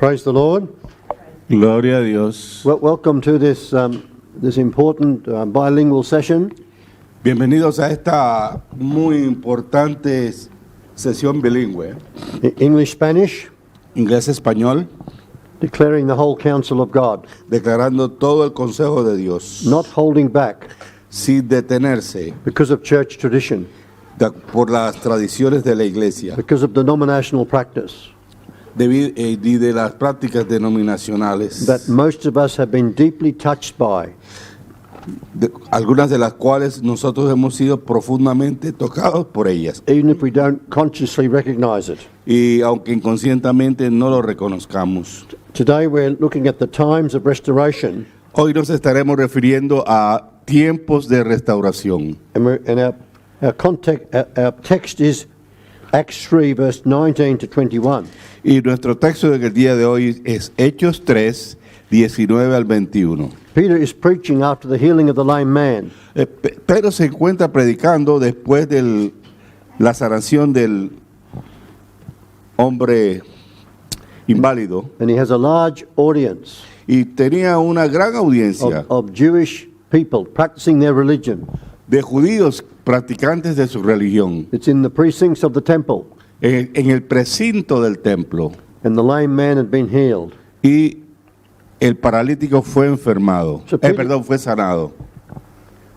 Praise the Lord. Gloria a Dios. Welcome to this important bilingual session. Bienvenidos a esta muy importante sesión bilingüe, English-Spanish, inglés-español, declaring the whole counsel of God, declarando todo el consejo de Dios, not holding back sin detenerse because of church tradition, por las tradiciones de la iglesia because of denominational practice y de las prácticas denominacionales, that most of us have been deeply touched by. Algunas de las cuales nosotros hemos sido profundamente tocados por ellas, Even if we don't consciously recognize it. y aunque inconscientemente no lo reconozcamos. Today we're looking at the times of restoration, Hoy nos estaremos refiriendo a tiempos de restauración. and our text is Acts 3, verse 19 to 21. Y nuestro texto del día de hoy es Hechos 3, 19 al 21. Peter is preaching after the healing of the lame man. Pedro se encuentra predicando después de la sanación del hombre inválido, And he has a large audience y tenía una gran audiencia of Jewish people practicing their religion. de judíos practicantes de su religión It's in the precincts of the temple, en el precinto del templo, and the lame man had been healed. y el paralítico fue enfermado, fue sanado.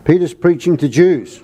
Peter's preaching to Jews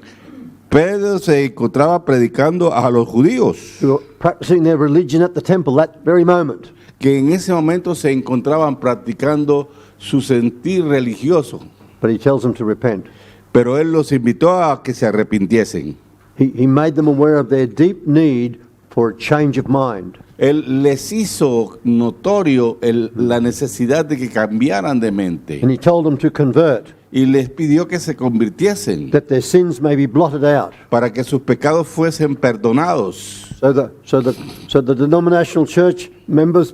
Pedro se encontraba predicando a los judíos who are practicing their religion at the temple that very moment. que en ese momento se encontraban practicando su sentir religioso, But he tells them to repent. pero él los invitó a que se arrepintiesen. He made them aware of their deep need for a change of mind. Él les hizo notorio la necesidad de que cambiaran de mente, And he told them to convert, y les pidió que se convirtiesen that their sins may be blotted out. para que sus pecados fuesen perdonados. So the denominational church members,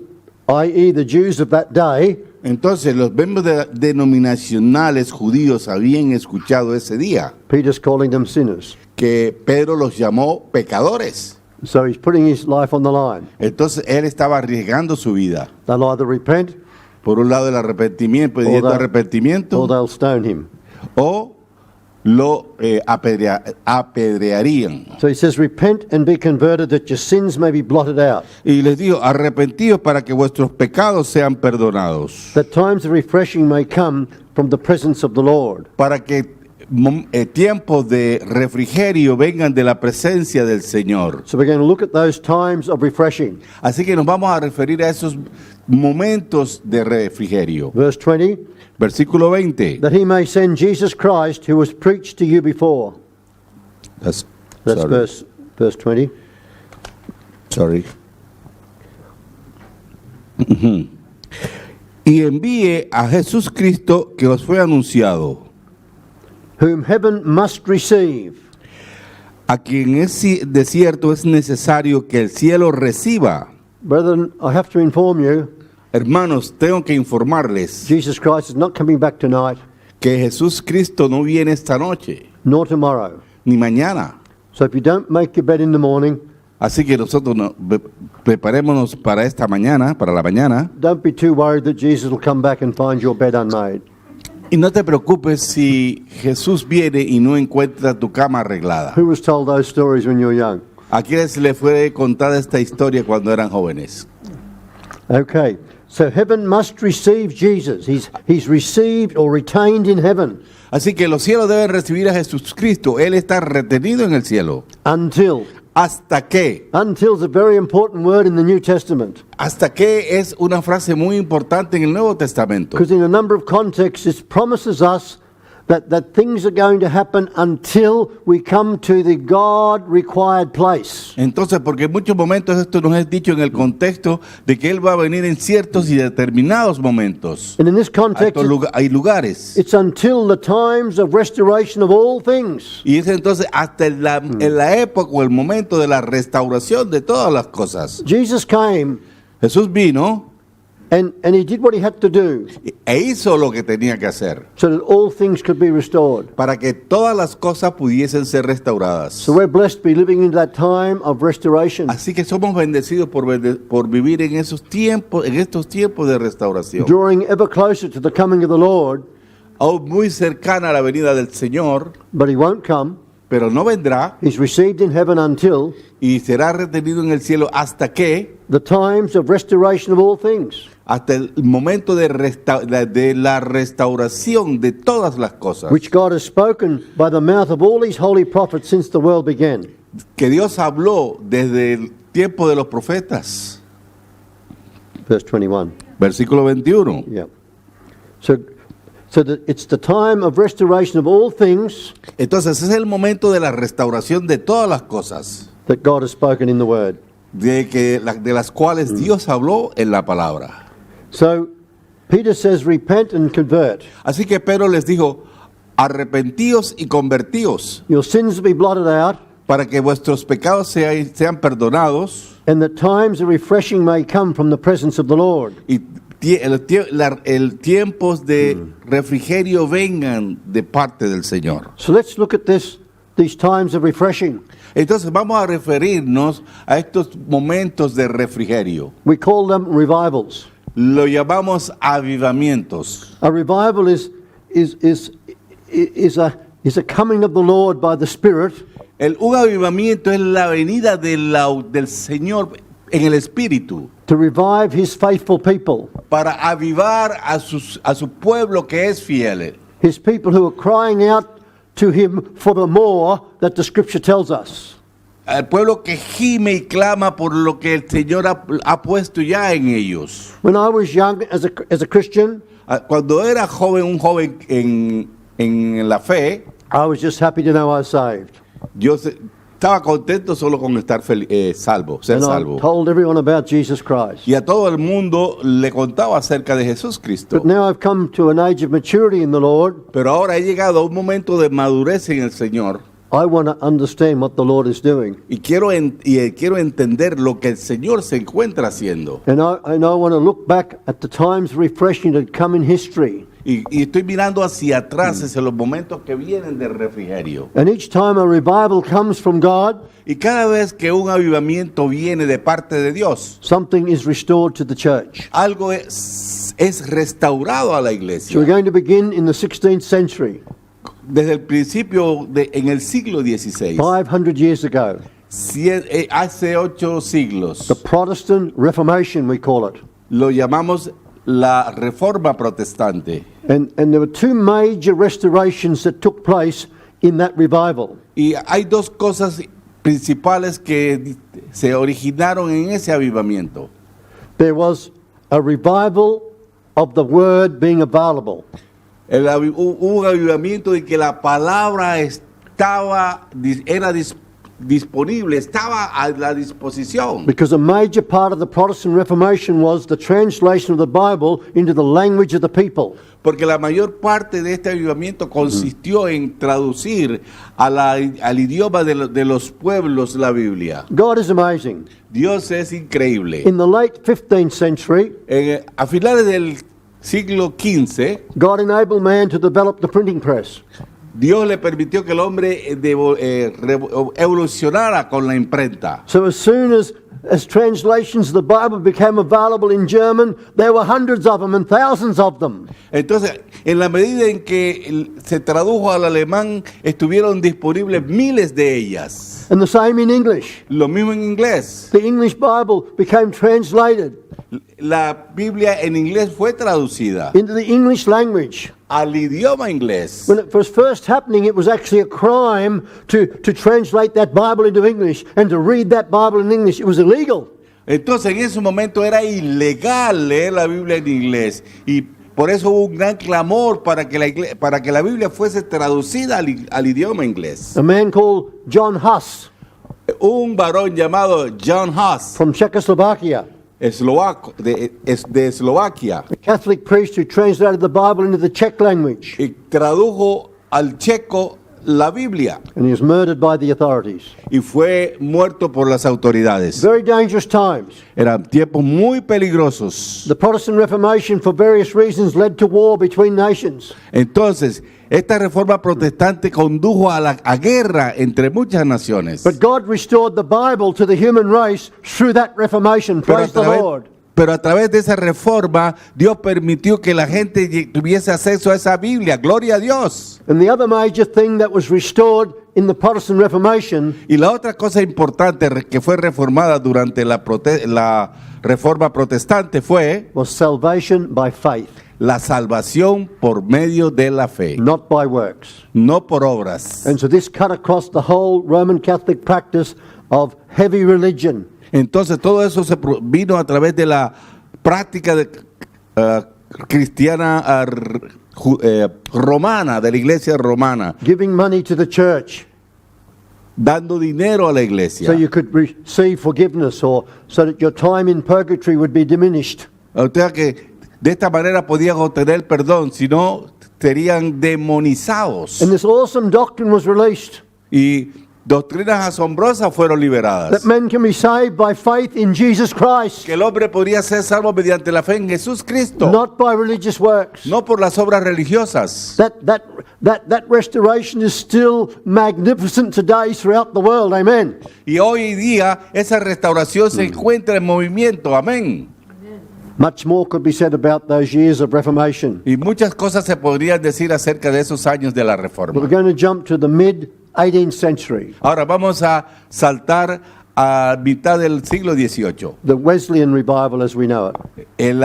i.e. the Jews of that day, Entonces los miembros denominacionales judíos habían escuchado ese día Peter's calling them sinners. que Pedro los llamó pecadores. So he's putting his life on the line. Entonces él estaba arriesgando su vida. They'll either repent Por un lado el arrepentimiento, pidiendo or arrepentimiento, they'll stone him. o lo apedrearían. So he says, repent and be converted that your sins may be blotted out. Y les digo, arrepentidos para que vuestros pecados sean perdonados, That times of refreshing may come from the presence of the Lord. para que tiempos de refrigerio vengan de la presencia del Señor. So we're going to look at those times of refreshing. Así que nos vamos a referir a esos momentos de refrigerio. Verse 20, Versículo 20. that he may send Jesus Christ, who was preached to you before. That's That's verse 20. Sorry. Ujú. Y envíe a Jesús Cristo que os fue anunciado, Whom heaven must receive, a quien de cierto es necesario que el cielo reciba. Brethren, I have to inform you, Hermanos, tengo que informarles Jesus Christ is not coming back tonight, que Jesús Cristo no viene esta noche, nor tomorrow. ni mañana. So if you don't make your bed in the morning, Así que nosotros preparémonos para esta mañana, para la mañana. don't be too worried that Jesus will come back and find your bed unmade. Y no te preocupes si Jesús viene y no encuentra tu cama arreglada. Who was told those stories when you were young? ¿A quiénes le fue contada esta historia cuando eran jóvenes? Okay, so heaven must receive Jesus. He's received or retained in heaven Así que los cielos deben recibir a Jesucristo. Él está retenido en el cielo. until ¿Hasta qué? is a very important word in the New Testament. ¿Hasta qué es una frase muy importante en el Nuevo Testamento? Because in a number of contexts it promises us that things are going to happen until we come to the God-required place. Entonces, porque en muchos momentos esto nos es dicho en el contexto de que Él va a venir en ciertos y determinados momentos. And in this context, Hay lugares. it's until the times of restoration of all things. Y es entonces hasta en la época o el momento de la restauración de todas las cosas. Jesus came Jesús vino And he did what he had to do e hizo lo que tenía que hacer so that all things could be restored. para que todas las cosas pudiesen ser restauradas. So we're blessed to be living in that time of restoration. Así que somos bendecidos por vivir en estos tiempos de restauración. Drawing ever closer to the coming of the Lord, Aún muy cercana a la venida del Señor, but he won't come. pero no vendrá He's received in heaven until y será retenido en el cielo hasta the times of restoration of all things. hasta el momento de la restauración de todas las cosas Which God has spoken by the mouth of all these holy prophets since the world began. que Dios habló desde el tiempo de los profetas. Verse 21. Versículo 21. Yeah. So that it's the time of restoration of all things Entonces es el momento de la restauración de todas las cosas, that God has spoken in the Word. de las cuales Dios habló en la palabra. So Peter says, repent and convert. Así que Pedro les dijo, arrepentíos y convertíos, Your sins will be blotted out, para que vuestros pecados sean perdonados and that times of refreshing may come from the presence of the Lord. y tiempos de refrigerio vengan de parte del Señor. So let's look at these times of refreshing. Entonces vamos a referirnos a estos momentos de refrigerio. We call them revivals. Lo llamamos avivamientos. A revival is a coming of the Lord by the Spirit Un avivamiento es la venida del Señor en el Espíritu to revive His faithful people, para avivar a su pueblo que es fiel. His people who are crying out to Him for the more that the Scripture tells us. Al pueblo que gime y clama por lo que el Señor ha puesto ya en ellos. When I was young as a Christian, Cuando era un joven en la fe, I was just happy to know I was saved. yo estaba contento solo con estar salvo, ser And I salvo. told everyone about Jesus Christ. Y a todo el mundo le contaba acerca de Jesús Cristo. But now I've come to an age of maturity in the Lord. Pero ahora he llegado a un momento de madurez en el Señor I want to understand what the Lord is doing. y quiero entender lo que el Señor se encuentra haciendo. And I want to look back at the times of refreshing that come in history. Y estoy mirando hacia atrás, hacia los momentos que vienen de refrigerio. And each time a revival comes from God, Y cada vez que un avivamiento viene de parte de Dios, something is restored to the church. algo es restaurado a la So we're iglesia. going to begin in the 16th century, Desde el principio, en el siglo XVI, 500 years ago. hace 8 siglos, The Protestant Reformation, we call it. lo llamamos la Reforma Protestante. And there were two major restorations that took place in that revival. Y hay dos cosas principales que se originaron en ese avivamiento. There was a revival of the word being available. Hubo un avivamiento de que la palabra era disponible, estaba a la disposición. Because a major part of the Protestant Reformation was the translation of the Bible into the language of the people. Porque la mayor parte de este avivamiento consistió en traducir al idioma de los pueblos la Biblia. God is amazing. Dios es increíble. In the late 15th century, A finales del siglo XV, God enabled man to develop the printing press. Dios le permitió que el hombre evolucionara con la imprenta. So as soon as translations of the Bible became available in German, there were hundreds of them and thousands of them. Entonces, en la medida en que se tradujo al alemán, estuvieron disponibles miles de ellas. And the same in English. Lo mismo en inglés. The English Bible became translated La Biblia en inglés fue traducida into the English language. al idioma inglés. When it was first happening, it was actually a crime to translate that Bible into English and to read that Bible in English. It was illegal. Entonces, en ese momento era ilegal leer la Biblia en inglés y por eso hubo un gran clamor para que la Biblia fuese traducida al idioma inglés. A man called John Huss Un varón llamado John Huss, from Czechoslovakia, eslovaco, de Eslovaquia, a Catholic priest who translated the Bible into the Czech language. y tradujo al checo la Biblia and he was murdered by the authorities. y fue muerto por las autoridades. Very dangerous times. Eran tiempos muy peligrosos. The Protestant Reformation, for various reasons, led to war between nations. Entonces, esta reforma protestante condujo a guerra entre muchas naciones. But God restored the Bible to the human race through that Reformation. Praise the Lord. Pero a través de esa reforma, Dios permitió que la gente tuviese acceso a esa Biblia. Gloria a Dios. And the other major thing that was restored in the Protestant Reformation Y la otra cosa importante que fue reformada durante la reforma protestante fue was salvation by faith, la salvación por medio de la fe, not by works. no por obras. And so this cut across the whole Roman Catholic practice of heavy religion. Entonces todo eso vino a través de la práctica cristiana romana, de la iglesia romana, Giving money to the church dando dinero a la so iglesia. you could receive forgiveness, or so that your time in purgatory would be diminished. O sea que de esta manera podían obtener perdón, si no serían demonizados. And this awesome doctrine was released Y doctrinas asombrosas fueron liberadas. that men can be saved by faith in Jesus Christ, Que el hombre podría ser salvo mediante la fe en Jesús Cristo, not by religious works. no por las obras religiosas. That restoration is still magnificent today throughout the world. Amen. Y hoy día esa restauración se encuentra en movimiento. Amén. Much more could be said about those years of Reformation. Y muchas cosas se podrían decir acerca de esos años de la But we're reforma. going to jump to the mid-18th century, Ahora vamos a saltar a mitad del siglo XVIII. the Wesleyan revival as we know it. El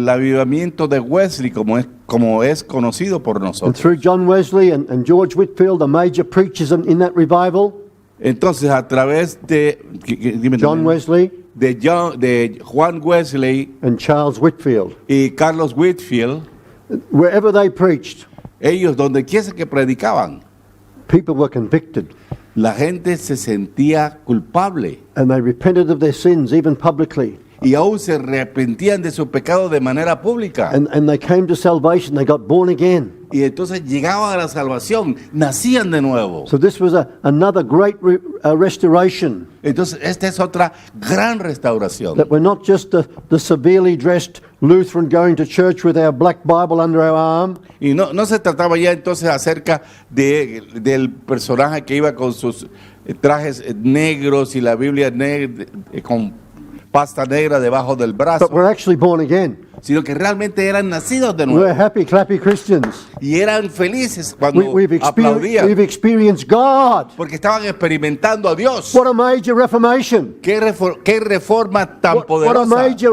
avivamiento de Wesley, como es conocido por And nosotros. through John Wesley and George Whitfield, the major preachers in that revival, Entonces, a través de dime John también, Wesley de Juan Wesley and Charles Whitfield, y Carlos Whitfield, wherever they preached, ellos donde quiera que predicaban, people were convicted la gente se sentía culpable and they repented of their sins, even publicly. y aún se arrepentían de su pecado de manera pública. And they came to salvation, they got born again. Y entonces llegaban a la salvación, nacían de nuevo. So this was another great restoration, Entonces, esta es otra gran restauración. that we're not just the severely dressed Lutheran going to church with our black Bible under our arm, Y no se trataba ya entonces acerca del personaje que iba con sus trajes negros y la Biblia con pasta negra debajo del brazo, but we're actually born again. sino que realmente eran nacidos de We're nuevo happy, clappy Christians. y eran felices cuando We've aplaudían experienced God. porque estaban experimentando a Dios. What a major reformation. ¿Qué reforma tan What a poderosa? major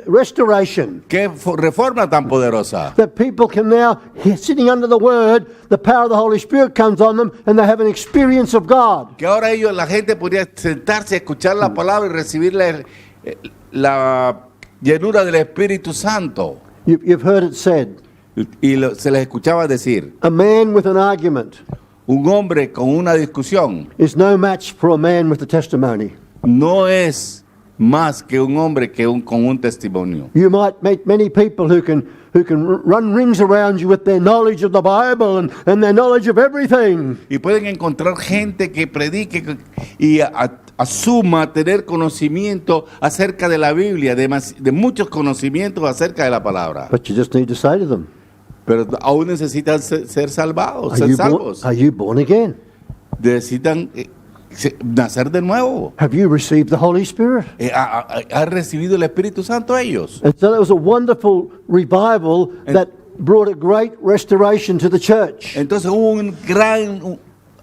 restoration. ¿Qué reforma tan poderosa? That people can now, sitting under the Word, the power of the Holy Spirit comes on them and they have an experience of God. Que ahora la gente podría sentarse a escuchar la palabra y recibir la llenura del Espíritu Santo. You've heard it said, Y se les escuchaba decir, a man with an argument un hombre con una discusión is no match for a man with a testimony. no es más que un hombre con un testimonio. You might meet many people who can run rings around you with their knowledge of the Bible and their knowledge of everything. Y pueden encontrar gente que predique y asuma tener conocimiento acerca de la Biblia, de muchos conocimientos acerca de la palabra. But you just need to say to them, Pero aún necesitan ser salvados, are ser you, salvos. are you born again? Necesitan nacer de nuevo. Have you received the Holy Spirit? ¿Han recibido el Espíritu Santo ellos? And so that was a wonderful revival that brought a great restoration to the church. Entonces hubo un gran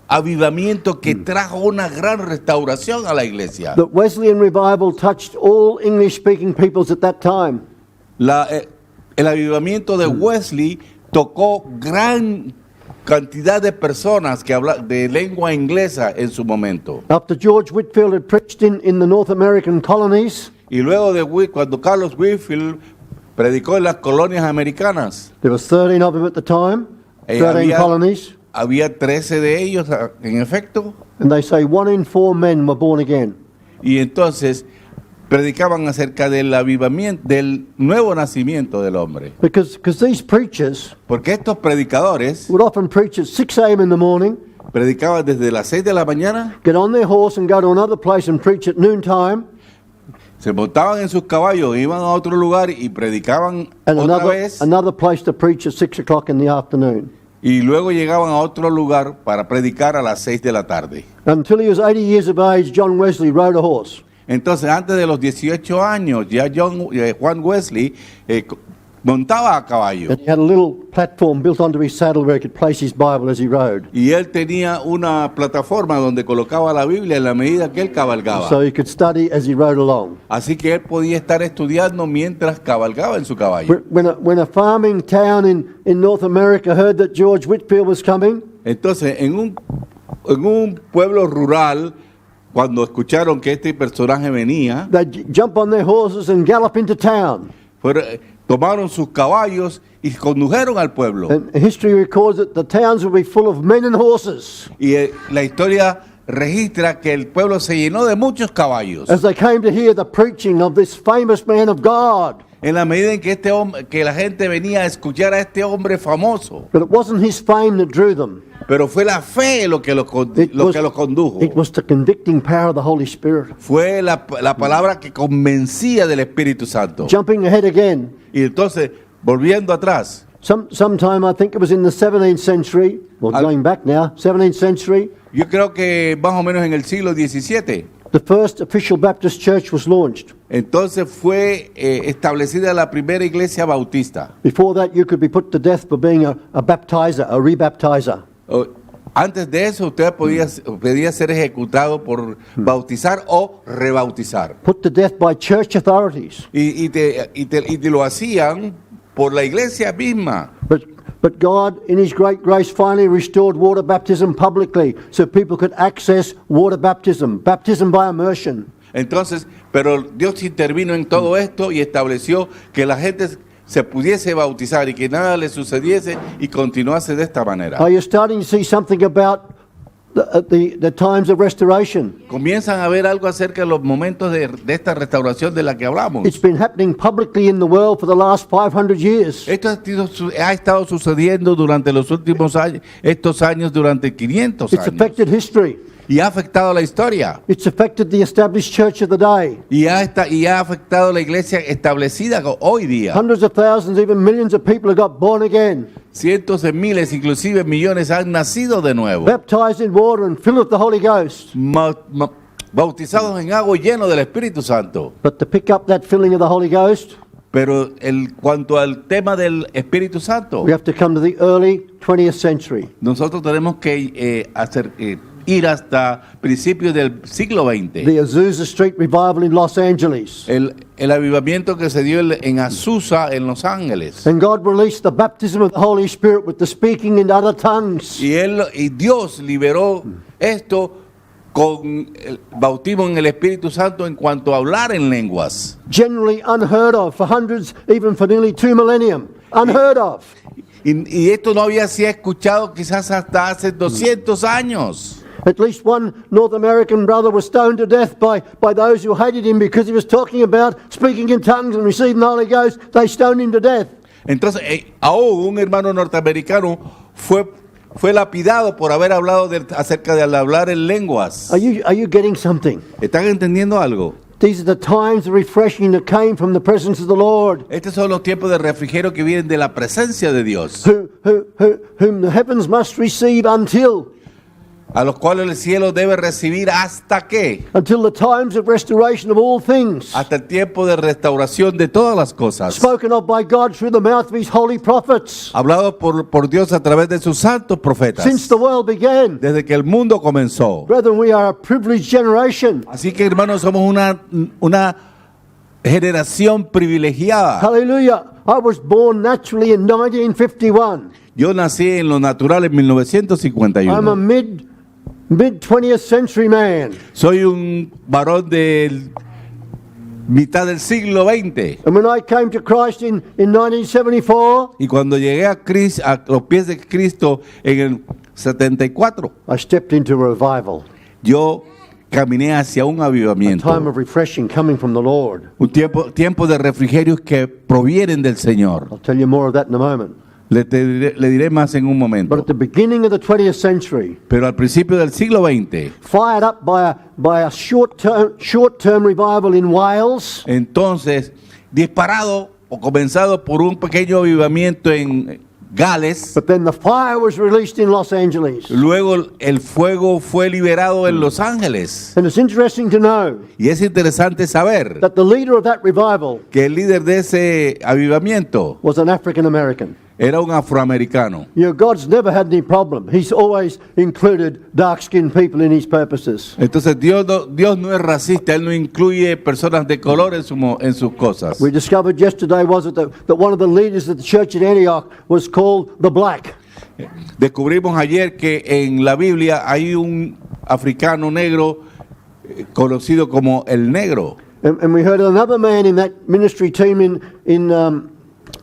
avivamiento que trajo una gran restauración a la iglesia. The Wesleyan revival touched all English-speaking peoples at that time. El avivamiento de Wesley tocó gran cantidad de personas que hablan de lengua inglesa en su momento. After George Whitfield had preached in the North American colonies, Y luego cuando Carlos Whitfield predicó en las colonias americanas, there was 13 of them at the time, 13 colonies, había 13 de ellos en efecto, and they say 1 in 4 men were born again. y entonces predicaban acerca del avivamiento, del nuevo nacimiento del hombre. Because these preachers Porque estos predicadores would often preach at 6 a.m. in the morning, predicaban desde las 6 de la mañana, get on their horse and go to another place and preach at noontime, se montaban en sus caballos, iban a otro lugar y predicaban and otra vez, another place to preach at 6 o'clock in the afternoon. y luego llegaban a otro lugar para predicar a las 6 de la tarde. Until he was 80 years of age, John Wesley rode a horse. Entonces, antes de los 18 años, ya Juan Wesley montaba a caballo. And he had a little platform built onto his saddle where he could place his Bible as he rode. Y él tenía una plataforma donde colocaba la Biblia en la medida que él cabalgaba. So he could study as he rode along. Así que él podía estar estudiando mientras cabalgaba en su caballo. When a farming town in North America heard that George Whitefield was coming, Entonces, en un pueblo rural, cuando escucharon que este personaje venía, they'd jump on their horses and gallop into town. tomaron sus caballos y condujeron al pueblo. And history records that the towns would be full of men and horses. Y la historia registra que el pueblo se llenó de muchos caballos. As they came to hear the preaching of this famous man of God. En la medida en que la gente venía a escuchar a este hombre famoso. But it wasn't his fame that drew them. Pero fue la fe lo que lo condujo. It was the convicting power of the Holy Spirit. Fue la palabra que convencía del Espíritu Santo. Jumping ahead again. Y entonces, volviendo atrás, Sometime I think it was in the 17th century, going back now, 17th century, yo creo que más o menos en el siglo XVII, the first official Baptist church was launched. entonces fue establecida la primera iglesia bautista. Before that, you could be put to death for being a baptizer, a rebaptizer. Antes de eso, usted podía ser ejecutado por bautizar o rebautizar. Put to death by church authorities. Y te lo hacían por la iglesia misma. But God, in His great grace, finally restored water baptism publicly so people could access water baptism by immersion. Entonces, pero Dios intervino en todo esto y estableció que la gente se pudiese bautizar y que nada le sucediese y continuase de esta manera. Are you starting to see something about the times of restoration? Comienzan a ver algo acerca de los momentos de esta restauración de la que hablamos. It's been happening publicly in the world for the last 500 years. Esto ha estado sucediendo durante los últimos años, estos años, durante 500 It's años. affected history. Y ha afectado la historia. It's affected the established church of the day. Y ha afectado la iglesia establecida hoy día. Hundreds of thousands, even millions of people have got born again. Cientos de miles, inclusive millones han nacido de nuevo. Baptized in water and filled with the Holy Ghost. Bautizados en agua lleno del Espíritu Santo. But to pick up that filling of the Holy Ghost, Pero cuanto al tema del Espíritu Santo, we have to come to the early 20th century. nosotros tenemos que ir hasta principios del siglo XX. The Azusa Street Revival in Los Angeles. El avivamiento que se dio en Azusa, en Los Ángeles. And God released the baptism of the Holy Spirit with the speaking in other tongues. Y Dios liberó esto con el bautismo en el Espíritu Santo en cuanto a hablar en lenguas. Generally unheard of for hundreds, even for nearly 2 millennium. Unheard of. Y esto no había sido escuchado quizás hasta hace 200 años. At least one North American brother was stoned to death by those who hated him because he was talking about speaking in tongues and receiving the Holy Ghost. They stoned him to death. Entonces, aún un hermano norteamericano fue lapidado por haber hablado acerca de hablar en lenguas. Are you getting something? ¿Están entendiendo algo? These are the times of refreshing that came from the presence of the Lord. Estos son los tiempos de refrigerio que vienen de la presencia de Dios, Whom the heavens must receive until a los cuales el cielo debe recibir hasta the times of restoration of all things, hasta el tiempo de restauración de todas las cosas, spoken of by God through the mouth of His holy prophets, hablado por Dios a través de sus santos profetas, since the world began. desde que el mundo comenzó. Brethren, we are a privileged generation. Así que, hermanos, somos una generación privilegiada. Hallelujah. I was born naturally in 1951. Yo nací en lo natural en I'm a 1951. mid-20th century man. Soy un varón de mitad del siglo XX. And when I came to Christ in 1974, Y cuando llegué a los pies de Cristo en el 74, I stepped into revival. yo caminé hacia un A time avivamiento. of refreshing coming from the Lord. Un tiempo de refrigerios que provienen del Señor. I'll tell you more of that in a moment. Le diré más en un But momento. at the beginning of the 20th century, Pero al principio del siglo XX, fired up by a short-term revival in Wales, entonces, disparado o comenzado por un pequeño avivamiento en Gales, but then the fire was released in Los Angeles. luego el fuego fue liberado en Los Ángeles. And it's interesting to know Y es interesante saber that the leader of that revival que el líder de ese avivamiento was an African American. era un afroamericano. You know, God's never had any problem. He's always included dark-skinned people in his purposes. Entonces Dios no es racista, Él no incluye personas de color en sus cosas. We discovered yesterday, was it, that one of the leaders of the church at Antioch was called the Black. Descubrimos ayer que en la Biblia hay un africano negro conocido como el negro, And we heard another man in that ministry team in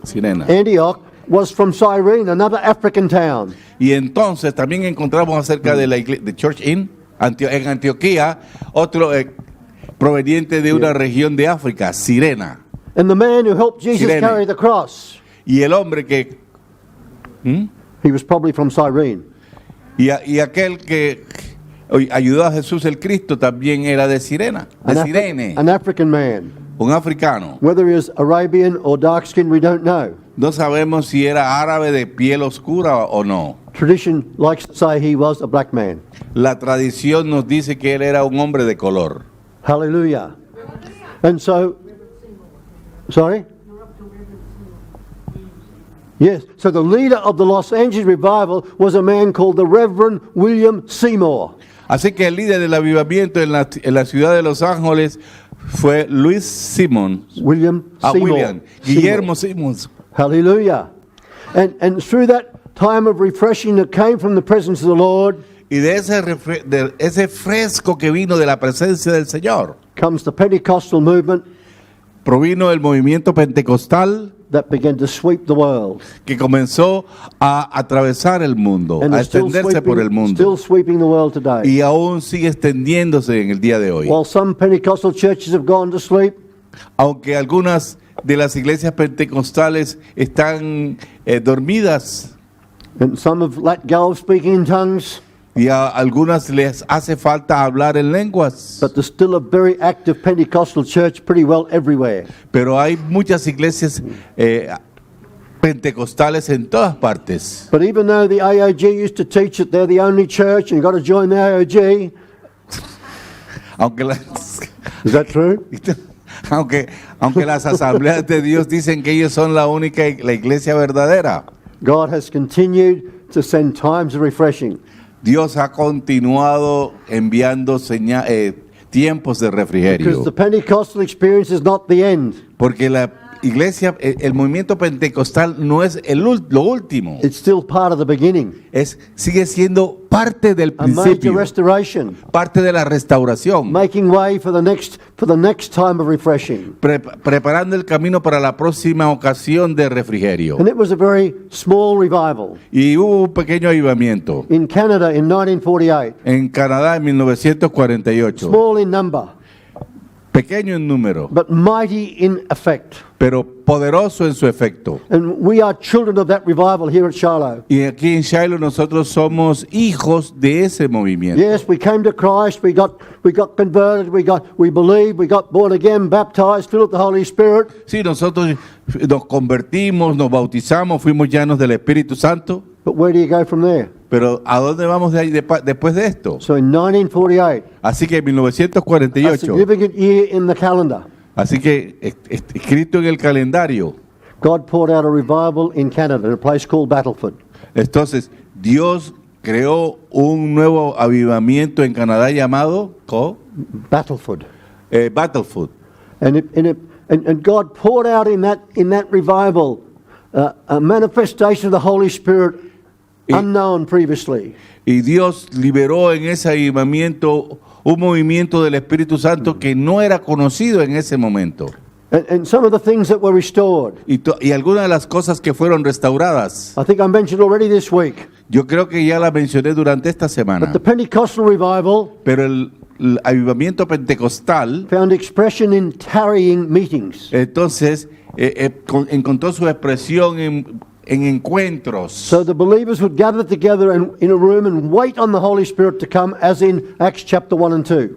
Sirena. Antioch was from Cyrene, another African town. Y entonces también encontramos acerca de la iglesia de Church en Antioquía, otro proveniente de una región de África, Sirena. And the man who helped Jesus Cyrene. carry the cross, Y el hombre que he was probably from Cyrene. y aquel que ayudó a Jesús el Cristo también era de Sirena, de Sirene, An African man. un africano. Whether he was Arabian or dark-skinned, we don't know. No sabemos si era árabe de piel oscura o no. Tradition likes to say he was a black man. La tradición nos dice que él era un hombre de color. Hallelujah. And so, sorry? Yes, so the leader of the Los Angeles revival was a man called the Reverend William Seymour. Así que el líder del avivamiento en la ciudad de Los Ángeles fue Luis Simón. William Seymour. William. Guillermo Simons. Hallelujah. And through that time of refreshing that came from the presence of the Lord Y de ese fresco que vino de la presencia del Señor, comes the Pentecostal movement provino el movimiento pentecostal that began to sweep the world. que comenzó a atravesar el mundo, And a is still extenderse por el mundo. still sweeping the world today. Y aún sigue extendiéndose en el día de hoy. While some Pentecostal churches have gone to sleep, Aunque algunas de las iglesias pentecostales están dormidas and some have let go of speaking in tongues, y a algunas les hace falta hablar en lenguas, but there's still a very active Pentecostal church pretty well everywhere. pero hay muchas iglesias pentecostales en todas partes. But even though the AOG used to teach that they're the only church and you've got to join the AOG, Aunque las, is that true? aunque las asambleas de Dios dicen que ellos son la iglesia verdadera, God has continued to send times of refreshing. Dios ha continuado enviando tiempos de Because refrigerio. the Pentecostal experience is not the end. Porque la iglesia, el movimiento pentecostal no es lo último, It's still part of the beginning. sigue siendo parte del A major principio, restoration, parte de la restauración, making way for the next time of refreshing. preparando el camino para la próxima ocasión de refrigerio. And it was a very small revival Y hubo un pequeño avivamiento in Canada in 1948. en Canadá en 1948, Small in number, pequeño en número, but mighty in effect. pero poderoso en su efecto. And we are children of that revival here at Shiloh. Y aquí en Shiloh nosotros somos hijos de ese movimiento. Yes, we came to Christ, we got converted, we believed, we got born again, baptized, filled with the Holy Spirit. Sí, nosotros nos convertimos, nos bautizamos, fuimos llenos del Espíritu Santo, But where do you go from there? pero ¿a dónde vamos de ahí después de esto? So in 1948, Así que en a 1948, significant year in the calendar, así que escrito en el calendario, God poured out a revival in Canada in a place called Battleford. entonces Dios creó un nuevo avivamiento en Canadá llamado Battleford. Battlefield. And God poured out in that revival a manifestation of the Holy Spirit unknown previously. Y Dios liberó en ese avivamiento un movimiento del Espíritu Santo que no era conocido en ese momento. And some of the things that were restored, Y algunas de las cosas que fueron restauradas, I think I mentioned already this week. yo creo que ya las mencioné durante esta semana, But the Pentecostal revival pero el avivamiento pentecostal, found expression in tarrying meetings. entonces encontró su expresión en encuentros. So the believers would gather together in a room and wait on the Holy Spirit to come, as in Acts chapter 1 and 2.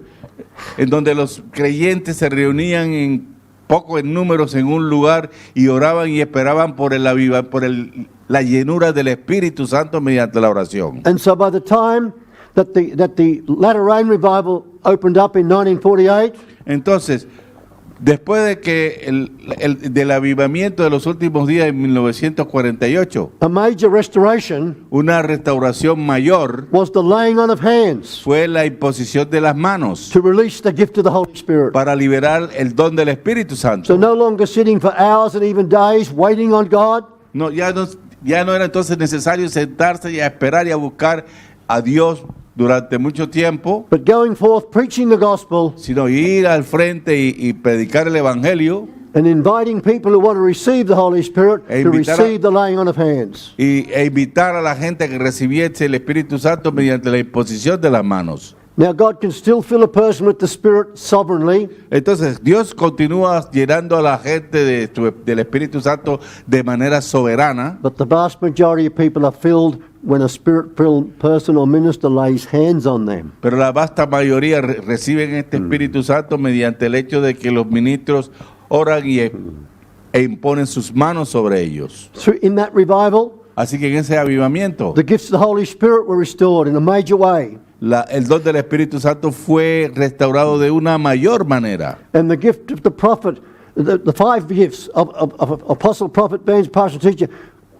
En donde los creyentes se reunían en poco en números en un lugar y oraban y esperaban por la llenura del Espíritu Santo mediante la oración. And so by the time that the latter rain revival opened up in 1948, Entonces, después de que del avivamiento de los últimos días en 1948, a major restoration una restauración mayor was the laying on of hands fue la imposición de las manos to release the gift of the Holy Spirit. para liberar el don del Espíritu So Santo. no longer sitting for hours and even days waiting on God, Ya no era entonces necesario sentarse y a esperar y a buscar a Dios durante mucho tiempo, but going forth preaching the gospel sino ir al frente y predicar el Evangelio and inviting people who want to receive the Holy Spirit E to invitar a- receive the laying on of hands. e invitar a la gente a que recibiese el Espíritu Santo mediante la imposición de las manos. Now God can still fill a person with the Spirit sovereignly, Entonces Dios continúa llenando a la gente del Espíritu Santo de manera soberana, but the vast majority of people are filled when a Spirit-filled person or minister lays hands on them. pero la vasta mayoría reciben este Espíritu Santo mediante el hecho de que los ministros oran e imponen sus manos sobre ellos. In that revival, Así que en ese avivamiento, the gifts of the Holy Spirit were restored in a major way. el don del Espíritu Santo fue restaurado de una mayor manera. And the gift of the prophet, the five gifts of apostle, prophet, evangelist, pastor, teacher,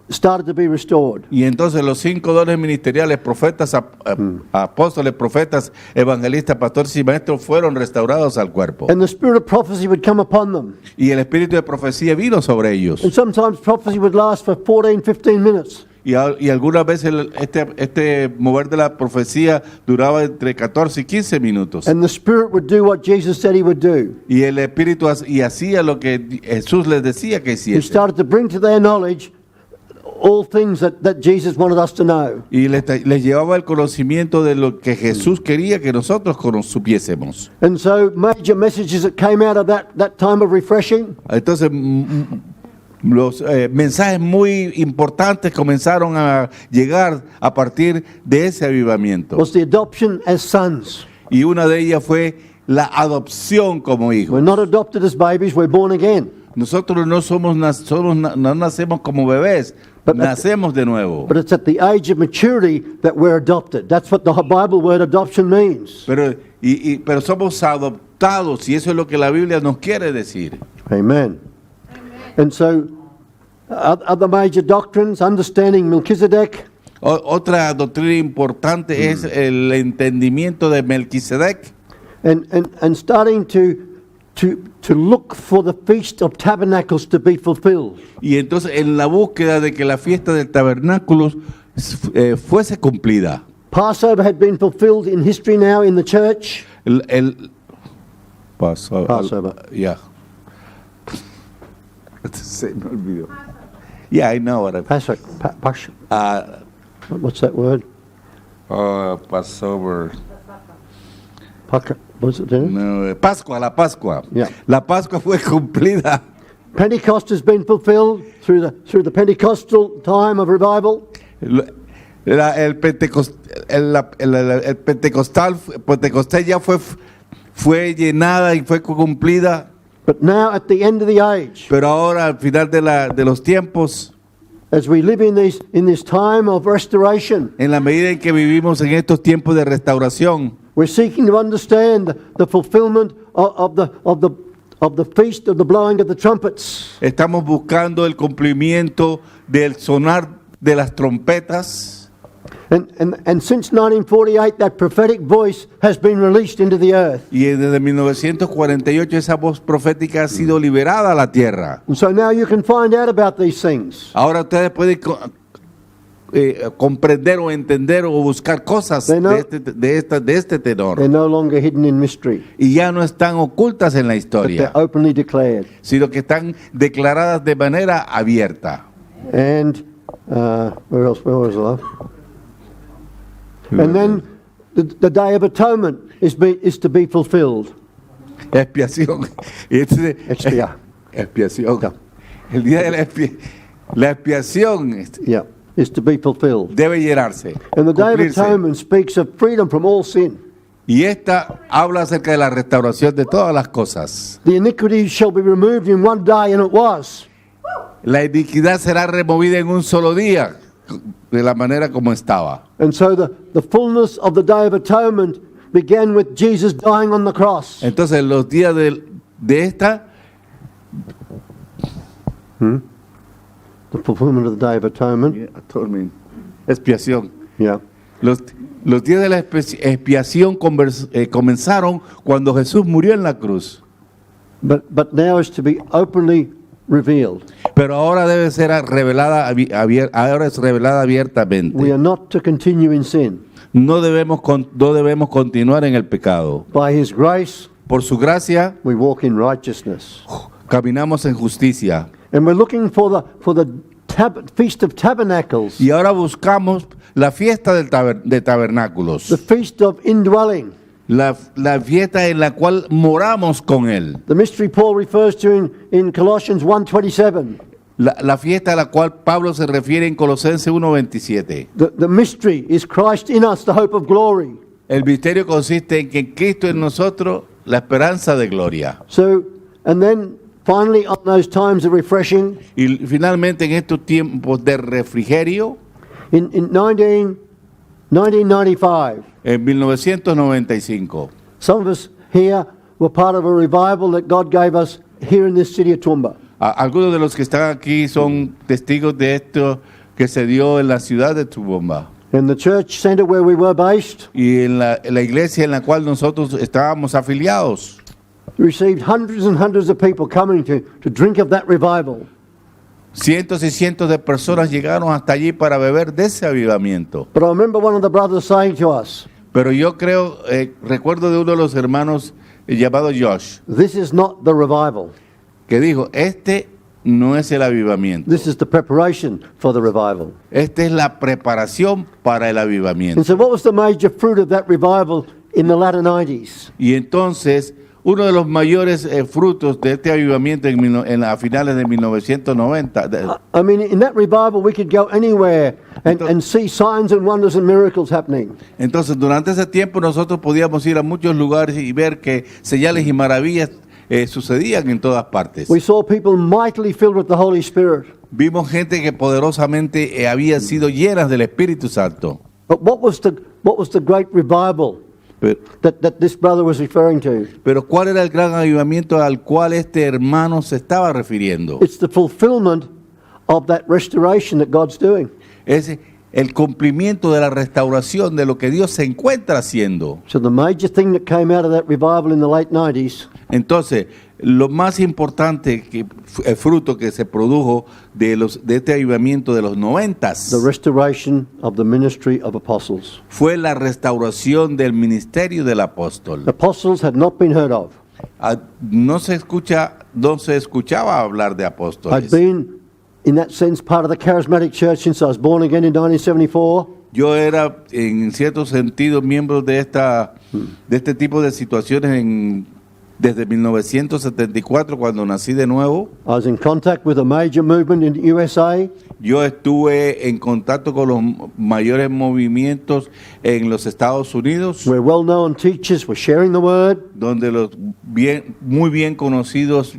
started to be restored. Y entonces los 5 dones ministeriales, profetas, apóstoles, profetas, evangelistas, pastores y maestros fueron restaurados al cuerpo. And the spirit of prophecy would come upon them. Y el espíritu de profecía vino sobre ellos. And sometimes prophecy would last for 14, 15 minutes. Y algunas veces este mover de la profecía duraba entre 14 y 15 minutos. And the Spirit would do what Jesus said he would do. Y el espíritu hacía lo que Jesús les decía que He hiciese. started to bring to their knowledge all things that Jesus wanted us to know. Y les llevaba el conocimiento de lo que Jesús quería que nosotros supiésemos. And so major messages that came out of that time of refreshing Entonces, los mensajes muy importantes comenzaron a llegar a partir de ese avivamiento. was the adoption as sons. Y una de ellas fue la adopción como hijos. We're not adopted as babies, we're born again. Nosotros no nacemos como bebés, But- nacemos de nuevo. But it's at the age of maturity that we're adopted. That's what the Bible word adoption means. Pero somos adoptados y eso es lo que la Biblia nos quiere decir. Amen. And so, other major doctrines, understanding Melchizedek, Otra doctrina importante es el entendimiento de Melquisedec and starting to look for the Feast of Tabernacles to be fulfilled. y entonces en la búsqueda de que la fiesta del tabernáculo fuese cumplida. Passover had been fulfilled in history now in the church. Passover. Yeah. Se me olvidó. Yeah, I know what Passover. What's that word? Passover. What's it there? No, Pascua, la Pascua. Yeah. La Pascua fue cumplida. Pentecost has been fulfilled through the Pentecostal time of revival. El Pentecostal ya fue llenada y fue cumplida, But now at the end of the age, pero ahora al final de los tiempos, as we live in this time of restoration, en la medida en que vivimos en estos tiempos de restauración, we're seeking to understand the fulfillment of the feast of the blowing of the trumpets. estamos buscando el cumplimiento del sonar de las trompetas. And since 1948, that prophetic voice has been released into the earth. Y desde 1948 esa voz profética ha sido liberada a la tierra. And so now you can find out about these things. Ahora ustedes pueden comprender o entender o buscar cosas They know- de este tenor. They're no longer hidden in mystery, Y ya no están ocultas en la but historia, they're openly declared. sino que están declaradas de manera abierta. And where else? Where was I? And then the Day of Atonement is to be fulfilled. Expiación. Expia. Expiación. Ya. El día de la expiación. La expiación Yeah, is to be fulfilled. debe llenarse. And the Day of cumplirse. Atonement speaks of freedom from all sin. Y esta habla acerca de la restauración de todas las cosas. The iniquity shall be removed in one day, and it was. La iniquidad será removida en un solo día, de la manera como estaba. And so the fullness of the Day of Atonement began with Jesus dying on the cross. Entonces, los días de esta, The fulfillment of the Day of Atonement. expiación. Yeah. Los días de la expiación comenzaron cuando Jesús murió en la cruz. But now is to be openly revealed. Pero ahora debe ser revelada, ahora es revelada We abiertamente. are not to continue in sin. No debemos continuar en el pecado. By His grace, Por su gracia, we walk in righteousness. caminamos en justicia. And we're looking for the Feast of Tabernacles, Y ahora buscamos la fiesta de the tabernáculos. Feast of Indwelling. La fiesta en la cual moramos con Él. The mystery Paul refers to in Colossians 1:27. La fiesta a la cual Pablo se refiere en Colosenses 1:27. The mystery is Christ in us, the hope of glory. El misterio consiste en que Cristo en nosotros, la esperanza de gloria. So, and then finally on those times of refreshing, Y finalmente en estos tiempos de refrigerio, in 1995, en 1995, some of us here were part of a revival that God gave us here in this city of Toowoomba. algunos de los que están aquí son testigos de esto que se dio en la ciudad de Toowoomba. In the church center where we were based, Y en la iglesia en la cual nosotros estábamos afiliados. we received hundreds and hundreds of people coming to drink of that revival. Cientos y cientos de personas llegaron hasta allí para beber de ese avivamiento. But I remember one of the brothers saying to us, Pero yo creo, recuerdo de uno de los hermanos llamado Josh, this is not the revival. que dijo, este no es el avivamiento. This is the preparation for the revival. Esta es la preparación para el And avivamiento. so what was the major fruit of that revival in the latter 90s? Y entonces, uno de los mayores frutos de este avivamiento a finales de 1990, I mean, in that revival, we could go anywhere and see signs and wonders and miracles happening. entonces durante ese tiempo nosotros podíamos ir a muchos lugares y ver que señales y maravillas sucedían en todas partes. We saw people mightily filled with the Holy Spirit. Vimos gente que poderosamente había sido llenas del Espíritu Santo. But what was the great revival Pero, that this brother was referring to? pero ¿cuál era el gran avivamiento al cual este hermano se estaba refiriendo? It's the fulfillment of that restoration that God's doing. Es el cumplimiento de la restauración de lo que Dios se encuentra haciendo. So the major thing that came out of that revival in the late 90s Entonces, lo más importante, el fruto que se produjo de este avivamiento de los 90s, the restoration of the ministry of apostles. fue la restauración del ministerio del apóstol. Apostles had not been heard of. No se escuchaba hablar de I'd apóstoles. been, in that sense, part of the charismatic church since I was born again in 1974. Yo era, en cierto sentido, miembro de este tipo de situaciones desde 1974, cuando nací de nuevo. I was in contact with a major movement in the USA. Yo estuve en contacto con los mayores movimientos en los Estados Unidos, Where well-known teachers were sharing the word. donde los muy bien conocidos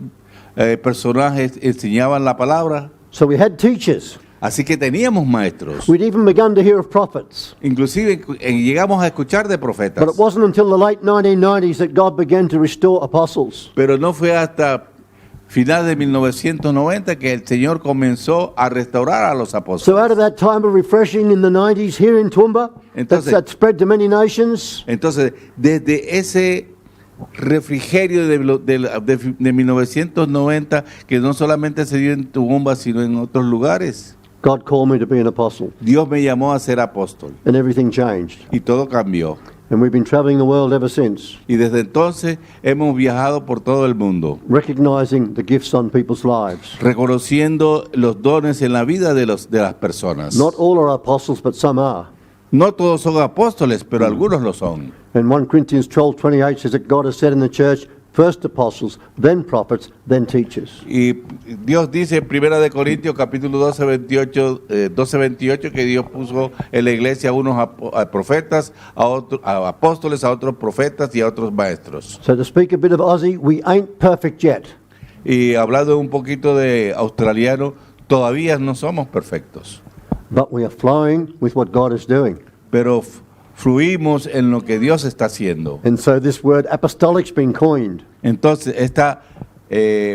personajes enseñaban la palabra. So we had teachers. Así que teníamos maestros. We'd even begun to hear of prophets. Inclusive llegamos a escuchar de profetas. But it wasn't until the late 1990s that God began to restore apostles. Pero no fue hasta finales de 1990 que el Señor comenzó a restaurar a los So apóstoles. out of that time of refreshing in the 90s here in Toowoomba, Entonces- that spread to many nations, Entonces, desde ese refrigerio de 1990, que no solamente se dio en Toowoomba, sino en otros lugares, God called me to be an apostle. Dios me llamó a ser apóstol. And everything changed. Y todo cambió. And we've been traveling the world ever since, Y desde entonces hemos viajado por todo el mundo, recognizing the gifts on people's lives. reconociendo los dones en la vida de las personas. Not all are apostles, but some are. No todos son apóstoles, pero algunos lo son. And 1 Corinthians 12:28 says that God has said in the church, first apostles, then prophets, then teachers. Y Dios dice en 1 de Corintios capítulo 12, 28 que Dios puso en la iglesia a unos a profetas, a apóstoles, a otros profetas y a otros maestros. So to speak a bit of Aussie, we ain't perfect yet. Y hablando un poquito de australiano, todavía no somos perfectos, But we are flowing with what God is doing. pero fluimos en lo que Dios está haciendo. And so this word apostolic's been coined. Entonces, esta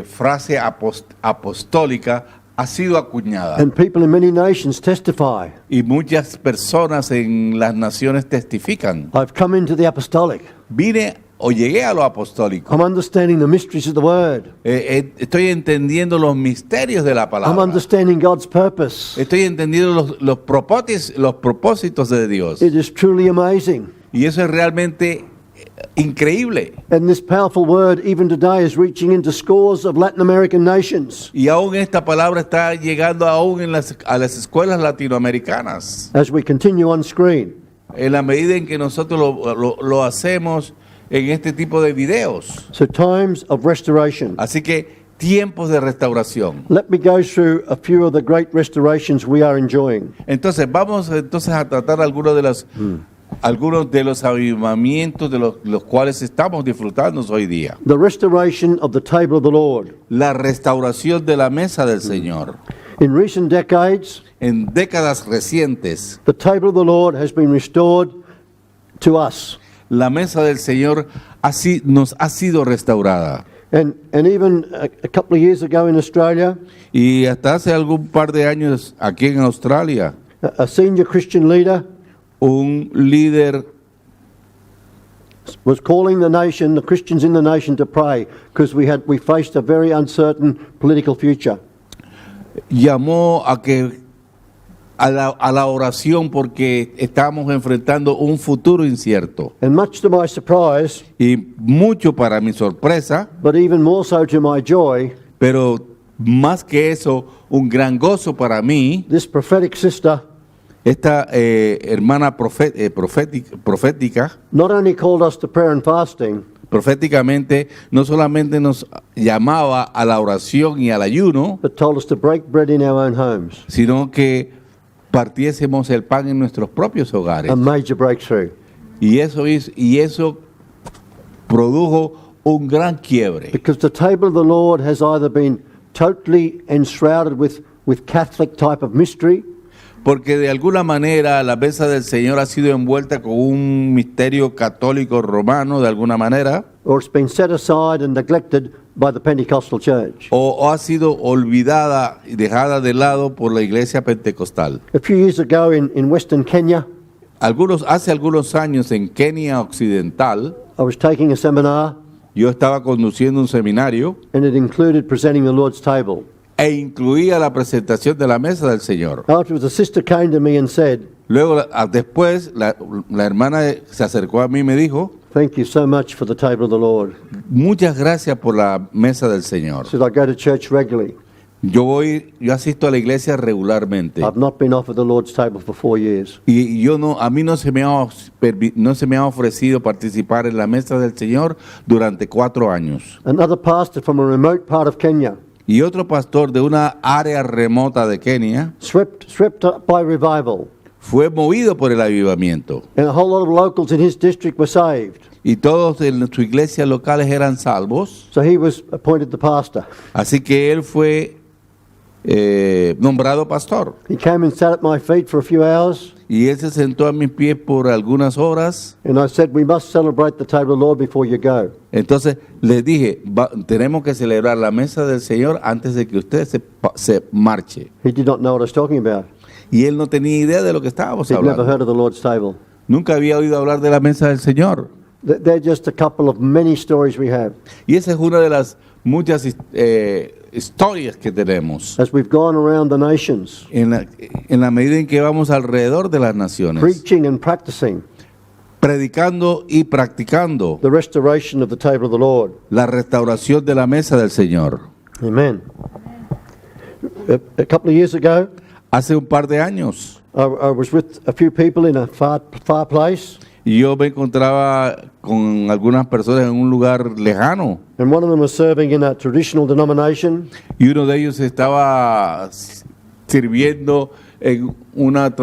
frase apostólica ha sido acuñada And people in many nations testify. y muchas personas en las naciones testifican. I've come into the apostolic. Vine o llegué a lo apostólico. I'm understanding the mysteries of the word. Estoy entendiendo los misterios de la I'm palabra. understanding God's purpose. Estoy entendiendo los propósitos de Dios. It is truly amazing. Y eso es realmente increíble. And this powerful word, even today, is reaching into scores of Latin American nations Y aún esta palabra está llegando aún a las escuelas latinoamericanas. as we continue on screen. En la medida en que nosotros lo hacemos en este tipo de videos. So, times of restoration. Así que tiempos de restauración. Let me go through a few of the great restorations we are enjoying. Entonces vamos a tratar algunos de los avivamientos de los cuales estamos disfrutando hoy día. The restoration of the table of the Lord. La restauración de la mesa del Señor. In recent decades, En décadas recientes, the table of the Lord has been restored to us. la mesa del Señor nos ha sido restaurada. And even a couple of years ago in Australia, Y hasta hace algún par de años aquí en Australia, a senior Christian leader un líder was calling the Christians in the nation, to pray because we faced a very uncertain political future. llamó a la oración porque estábamos enfrentando un futuro incierto. And much to my surprise, Y mucho para mi sorpresa, but even more so to my joy, pero más que eso, un gran gozo para mí, this prophetic sister esta hermana profética, not only called us to prayer and fasting, proféticamente, no solamente nos llamaba a la oración y al ayuno, but told us to break bread in our own homes. sino que partiésemos el pan en nuestros propios hogares. A major breakthrough. Y eso produjo un gran quiebre. Because the table of the Lord has either been totally enshrouded with Catholic type of mystery, Porque de alguna manera la mesa del Señor ha sido envuelta con un misterio católico romano, de alguna manera, or it's been set aside and neglected by the Pentecostal church. o ha sido olvidada y dejada de lado por la iglesia pentecostal. A few years ago in Western Kenya, Hace algunos años en Kenia Occidental, I was taking a seminar yo estaba conduciendo un seminario and it included presenting the Lord's table. e incluía la presentación de la mesa del Señor. Afterwards, a sister came to me and said, Luego, después, la hermana se acercó a mí y me dijo, "Thank you so much for the table of the Lord." muchas gracias por la mesa del Señor. I said, "I go to church regularly. Yo asisto a la iglesia regularmente. I've not been offered the Lord's table for 4 years." Y a mí no se me ha ofrecido participar en la mesa del Señor durante 4 años. Another pastor from a remote part of Kenya, Y otro pastor de una área remota de Kenia swept up by revival, fue movido por el avivamiento. and a whole lot of locals in his district were saved. Y todos en su iglesia locales eran salvos. So he was appointed the pastor. Así que él fue nombrado pastor. He came and sat at my feet for a few hours, Y él se sentó a mis pies por algunas horas. and I said, "We must celebrate the table of the Lord before you go." Entonces les dije, tenemos que celebrar la mesa del Señor antes de que usted se marche. He did not know what I was talking about. Y él no tenía idea de lo que estábamos He'd never hablando. heard of the Lord's table. Nunca había oído hablar de la mesa del Señor. They're just a couple of many stories we have. Y esa es una de las muchas historias que tenemos. As we've gone around the nations, En la medida en que vamos alrededor de las naciones, preaching and practicing predicando y practicando the restoration of the table of the Lord. la restauración de la mesa del Señor. Amen. A couple of years ago, Hace un par de años I was with a few people in a far place, y yo me encontraba con algunas personas en un lugar lejano and one of them was serving in a traditional denomination, y uno de ellos estaba sirviendo en una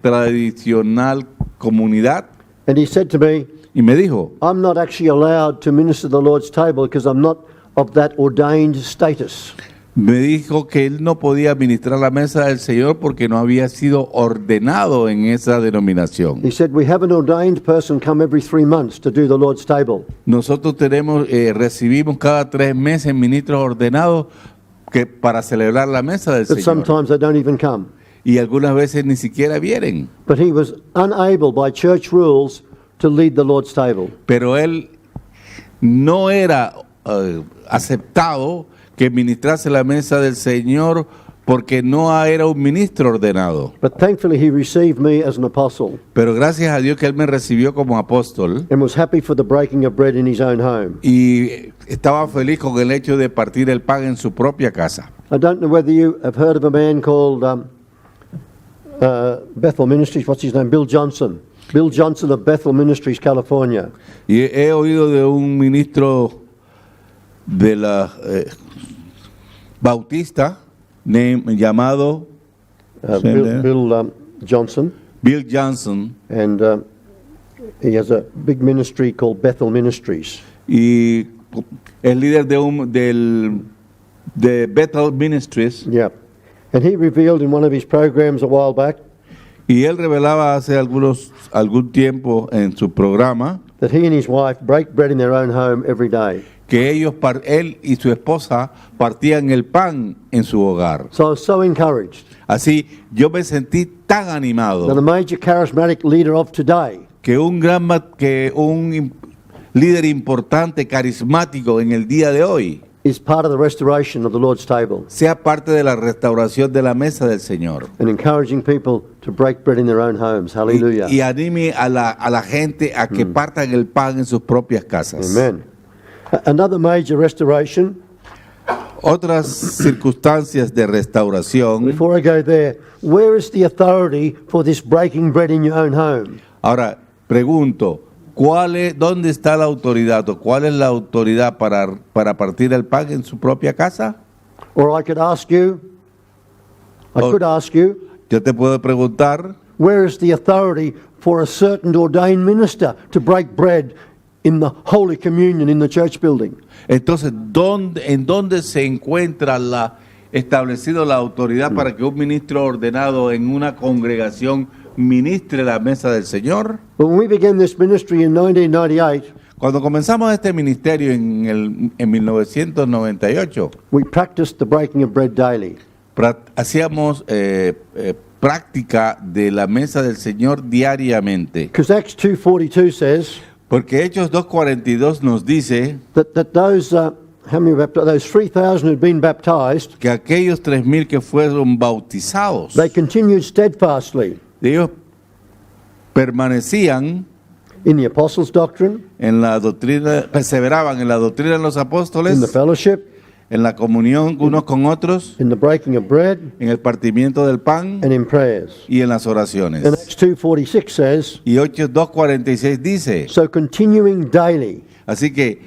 tradicional comunidad and he said to me, y me dijo, I'm not actually allowed to minister the Lord's table because I'm not of that ordained status. me dijo que él no podía ministrar la mesa del Señor porque no había sido ordenado en esa denominación. He said, we have an ordained person come every 3 months to do the Lord's table. Nosotros recibimos cada 3 meses ministros ordenados para celebrar la mesa del But Señor. sometimes they don't even come. Y algunas veces ni siquiera vienen. But he was unable by church rules to lead the Lord's table. Pero él no era aceptado que ministrase la mesa del Señor porque no era un ministro ordenado. But thankfully he received me as an apostle Pero gracias a Dios que él me recibió como apóstol and was happy for the breaking of bread in his own home. y estaba feliz con el hecho de partir el pan en su propia casa. I don't know whether you have heard of a man called Bethel Ministries. What's his name? Bill Johnson. Bill Johnson of Bethel Ministries, California. Y he oído de un ministro de la bautista llamado Bill Johnson. Bill Johnson, And he has a big ministry called Bethel Ministries. y es líder de Bethel Ministries, Yeah. And he revealed in one of his programs a while back y él revelaba hace algún tiempo en su programa that he and his wife break bread in their own home every day. que él y su esposa partían el pan en su hogar. So I was so encouraged Así yo me sentí tan that a animado major charismatic leader of today que un líder importante, carismático en el día de hoy, is part of the restoration of the Lord's table sea parte de la restauración de la mesa del Señor. and encouraging people to break bread in their own homes. Hallelujah. Y anime a la gente a que partan el pan en sus propias casas. Amen. Another major restoration, Otras circunstancias de restauración. before I go there, where is the authority for this breaking bread in your own home? Ahora, pregunto, ¿dónde está la autoridad o cuál es la autoridad para partir el pan en su propia casa? Or I could ask you, Yo te puedo preguntar, where is the authority for a certain ordained minister to break bread in the Holy Communion in the church building? entonces, ¿en dónde se encuentra establecido la autoridad para que un ministro ordenado en una congregación ministre la mesa del Señor? When we began this ministry in 1998, Cuando comenzamos este ministerio en 1998, we practiced the breaking of bread daily. hacíamos práctica de la mesa del Señor diariamente. Because Acts 2:42 says Porque Hechos 2:42 nos dice that those those 3,000 who'd been baptized, que aquellos 3,000 que fueron bautizados, they continued steadfastly ellos permanecían in the apostles' doctrine, en la doctrina, perseveraban en la doctrina de los apóstoles, in the fellowship, en la comunión unos con otros, in the breaking of bread, en el partimiento del pan and in prayers. y en las oraciones. And Acts 2:46 says, Y Hechos 2:46 dice, so continuing daily, así que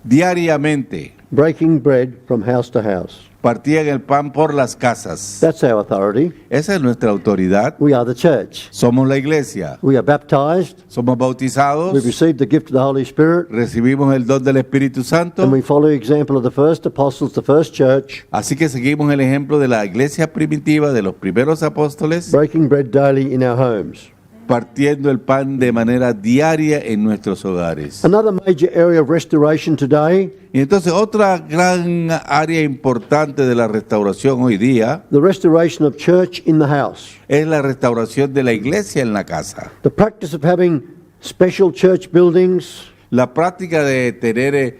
diariamente breaking bread from house to house. partían el pan por las casas. That's our authority. Esa es nuestra autoridad. We are the church. Somos la iglesia. We are baptized. Somos bautizados. We've received the gift of the Holy Spirit. Recibimos el don del Espíritu Santo. And we follow the example of the first apostles, the first church, Así que seguimos el ejemplo de la iglesia primitiva, de los primeros apóstoles, breaking bread daily in our homes. partiendo el pan de manera diaria en nuestros hogares. Another major area of restoration today, Y entonces otra gran área importante de la restauración hoy día the restoration of church in the house. es la restauración de la iglesia en la casa. The practice of having special church buildings La práctica de tener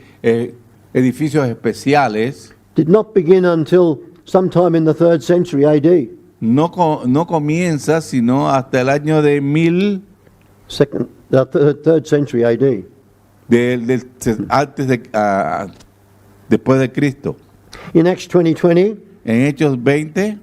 edificios especiales did not begin until sometime in the 3rd century AD. no comienza sino hasta el año de Third century AD. Después de Cristo. In Acts 20:20, En Hechos 20,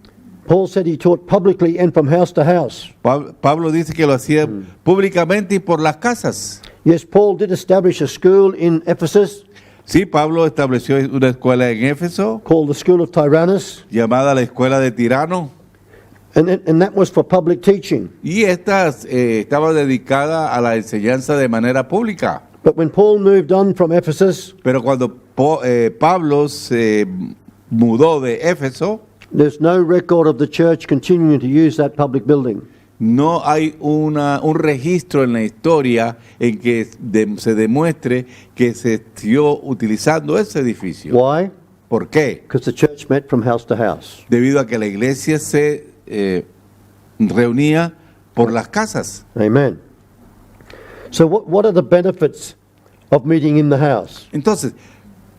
Paul said he taught publicly and from house to house. Pablo dice que lo hacía públicamente y por las casas. Yes, Paul did establish a school in Ephesus Sí, Pablo estableció una escuela en Éfeso called the School of Tyrannus, llamada la Escuela de Tirano. and that was for public teaching. Y esta estaba dedicada a la enseñanza de manera pública. But when Paul moved on from Ephesus, Pero cuando Pablo se mudó de Éfeso, there's no record of the church continuing to use that public building. no hay un registro en la historia en que se demuestre que se siguió utilizando ese edificio. Why? ¿Por qué? Because the church met from house to house. Debido a que la iglesia se reunía por las casas. Amen. So what are the benefits of meeting in the house? Entonces,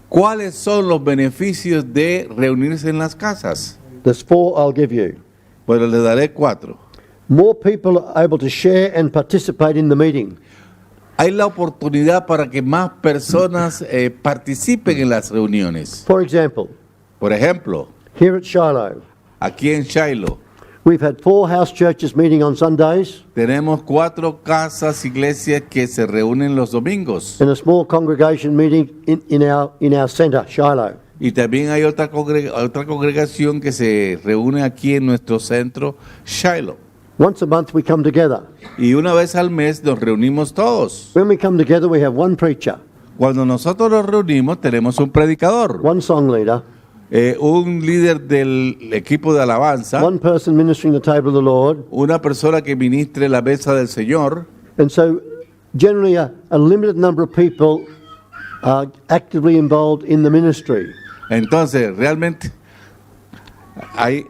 ¿cuáles son los beneficios de reunirse en las casas? There's 4 I'll give you. Bueno, le daré 4. More people are able to share and participate in the meeting. Hay la oportunidad para que más personas participen en las reuniones. For example, Por ejemplo, here at Shiloh, aquí en Shiloh we've had 4 house churches meeting on Sundays tenemos 4 casas, iglesias que se reúnen los domingos. and a small congregation meeting in our centre, Shiloh. Y también hay otra congregación que se reúne aquí en nuestro centro, Shiloh. Once a month we come together. Y una vez al mes nos reunimos todos. When we come together, we have one preacher, Cuando nosotros nos reunimos tenemos un predicador, one song leader, un líder del equipo de alabanza, one person ministering the table of the Lord, una persona que ministre la mesa del Señor. and so generally a limited number of people are actively involved in the ministry. Entonces, realmente hay...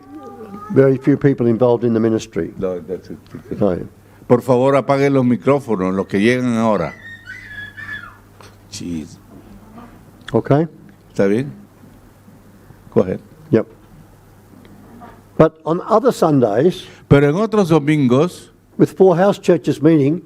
Very few people involved in the ministry. Right. Por favor, apaguen los micrófonos, los que llegan ahora. Jeez. Okay? ¿Está bien? Go ahead. Yep. But on other Sundays, Pero en otros domingos, with 4 house churches meeting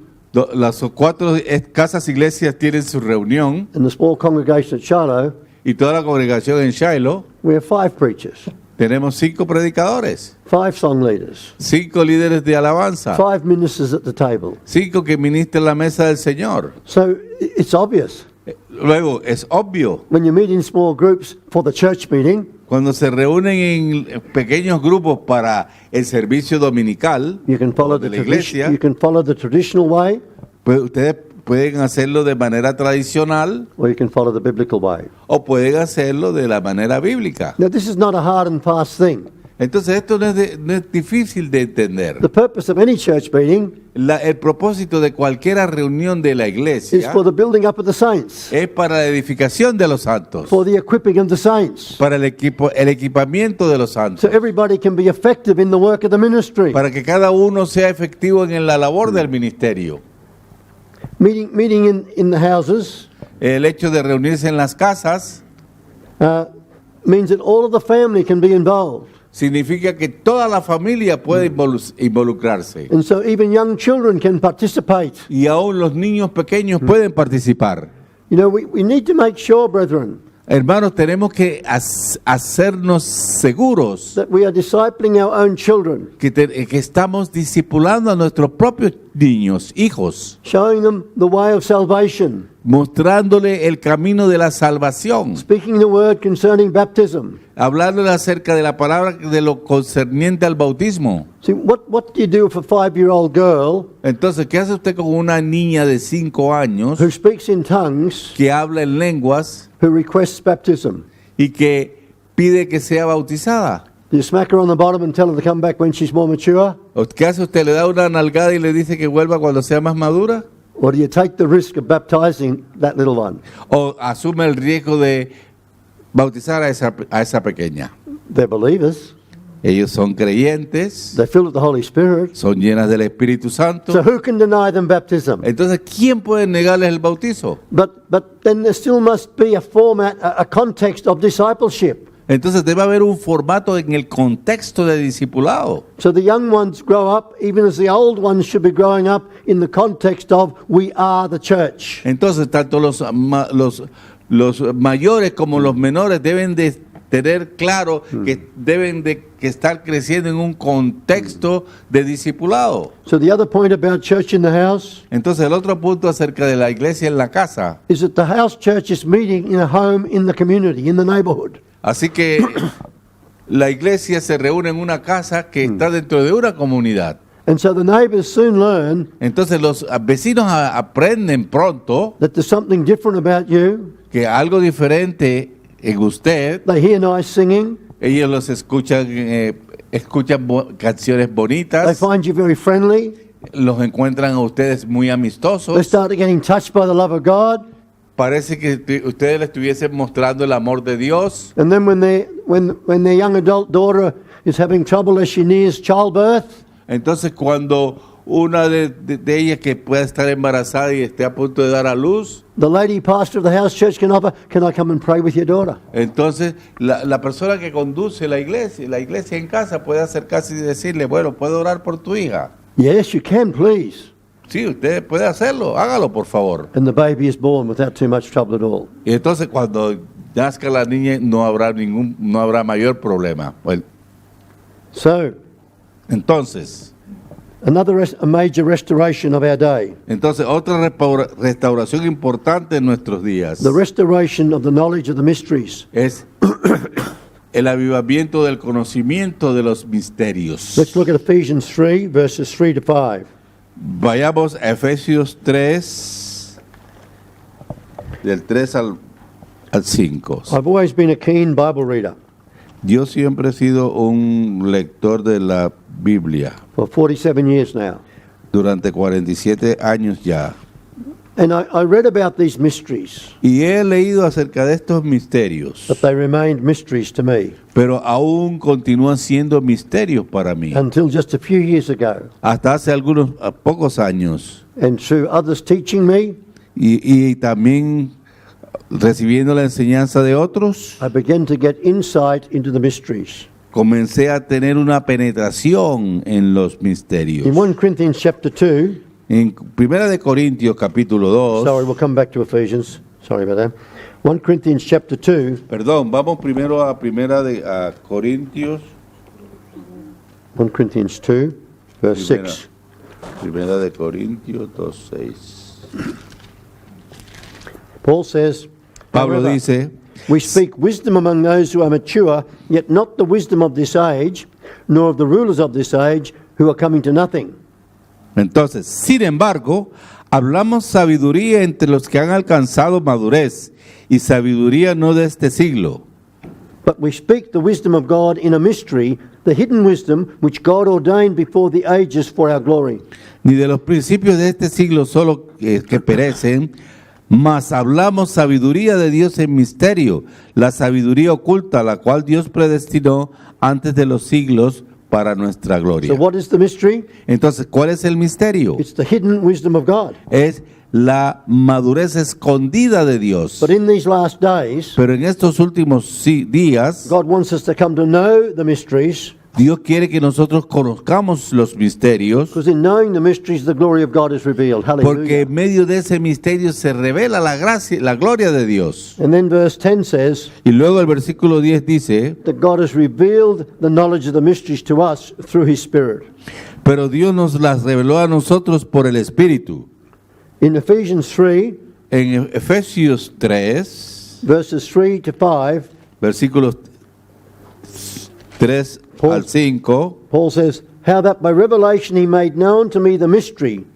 las 4 casas iglesias tienen su reunión and the small congregation at Shiloh, y toda la congregación en Shiloh, we have 5 preachers, tenemos 5 predicadores, 5 song leaders, 5 líderes de alabanza, 5 ministers at the table. 5 que ministran la mesa del Señor. So it's obvious. Luego, es obvio, When you meet in small groups for the church meeting, cuando se reúnen en pequeños grupos para el servicio dominical you can follow de the la iglesia, you can follow the traditional way, pues ustedes pueden hacerlo de manera tradicional or you can follow the biblical way. o pueden hacerlo de la manera bíblica. Now, this is not a hard and fast thing. Entonces esto no es difícil de entender. The purpose of any church meeting El propósito de cualquier reunión de la is iglesia for the building up of the saints, es para la edificación de los santos, for the equipping of the saints, para el equipamiento de los so santos, everybody can be effective in the work of the ministry. para que cada uno sea efectivo en la labor del ministerio. Meeting in the houses El hecho de reunirse en las casas means that all of the family can be involved. significa que toda la familia puede involucrarse And so even young children can participate. y aún los niños pequeños pueden participar. You know, we need to make sure, brethren, Hermanos, tenemos que hacernos seguros that we are discipling our own children, que estamos discipulando a nuestros propios niños, hijos, showing them the way of salvation, mostrándole el camino de la salvación, speaking the word concerning baptism. hablándole acerca de la palabra de lo concerniente al bautismo. See, what do you do with a 5-year-old girl Entonces, ¿qué hace usted con una niña de 5 años who speaks in tongues, que habla en lenguas who requests baptism? y que pide que sea bautizada? Do you smack her on the bottom and tell her to come back when she's more mature? ¿O ¿Qué hace usted? ¿Le da una nalgada y le dice que vuelva cuando sea más madura? Or do you take the risk of baptizing that little one? ¿O asume el riesgo de bautizar a esa pequeña? They're believers. Ellos son creyentes, They're filled with the Holy Spirit. son llenas del Espíritu So Santo. who can deny them baptism? Entonces, ¿quién puede negarles el bautizo? But then there still must be a format, a context of discipleship. Entonces debe haber un formato en el contexto de discipulado. So the young ones grow up, even as the old ones should be growing up, in the context of we are the church. Entonces, tanto los mayores como los menores deben de tener claro que deben de que estar creciendo en un contexto de discipulado. So the other point about church in the house Entonces el otro punto acerca de la iglesia en la casa. is that the house church is meeting in a home, in the community, in the neighborhood. Así que la iglesia se reúne en una casa que está dentro de una comunidad. And so the neighbours soon learn Entonces los vecinos aprenden pronto that there's something different about you. que algo diferente en usted, They hear nice singing. ellos los escuchan, escuchan canciones They bonitas, find you very friendly. los encuentran a ustedes muy They amistosos. start getting touched by the love of God. Parece que ustedes le estuviesen mostrando el amor de Dios. And then when their young adult daughter is having trouble as she nears childbirth, Entonces cuando una de ellas que pueda estar embarazada y esté a punto de dar a luz, the lady pastor of the house church can offer, "Can I come and pray with your daughter?" entonces la persona que conduce la iglesia en casa puede acercarse y decirle, bueno, ¿puedo orar por tu hija? Yes, you can, please. Sí, usted puede hacerlo, hágalo por favor. And the baby is born without too much trouble at all. Y entonces cuando nazca la niña no habrá mayor problema. Bueno, So, entonces a major restoration of our day. otra restauración importante en nuestros días The restoration of the knowledge of the mysteries. es el avivamiento del conocimiento de los misterios. Let's look at Ephesians 3, verses 3 to 5. Vayamos a Efesios 3, del 3 al 5. I've always been a keen Bible reader. Yo siempre he sido un lector de la Biblia For 47 years now. durante 47 años ya. And I read about these mysteries, Y he leído acerca de estos misterios, but they remained mysteries to me pero aún continúan siendo misterios para mí. until just a few years ago. Hasta hace pocos años. And through others teaching me, Y también recibiendo la enseñanza de otros, I began to get insight into the mysteries. comencé a tener una penetración en los misterios. In 1 Corinthians chapter 2, En 1 de Corintios capítulo 2, sorry, we'll come back to Ephesians. Sorry about that. 1 Corinthians chapter 2, perdón, vamos primero a Corintios, 1 Corinthians 2, verse 6. Primera de Corintios 2:6. Paul says, Pablo "However, dice, we speak wisdom among those who are mature, yet not the wisdom of this age, nor of the rulers of this age, who are coming to nothing. entonces, sin embargo, hablamos sabiduría entre los que han alcanzado madurez, y sabiduría no de este siglo. But we speak the wisdom of God in a mystery, the hidden wisdom which God ordained before the ages for our glory." Ni de los principios de este siglo solo que perecen, mas hablamos sabiduría de Dios en misterio, la sabiduría oculta, la cual Dios predestinó antes de los siglos para nuestra gloria. So what is the mystery? Entonces, ¿cuál es el misterio? It's the hidden wisdom of God. Es la madurez escondida de Dios. But in these last days, Pero en estos últimos días, God wants us to come to know the mysteries, Dios quiere que nosotros conozcamos los misterios, because in knowing the mysteries, the glory of God is revealed. porque Hallelujah. en medio de ese misterio se revela la gracia, la gloria de Dios. And then verse 10 says Y luego el versículo 10 dice, that God has revealed the knowledge of the mysteries to us through His Spirit. pero Dios nos las reveló a nosotros por el Espíritu. In Ephesians 3, En Efesios 3, verses 3 to 5, versículos 3 al 5, Paul says, "How that by revelation He made known to me the mystery."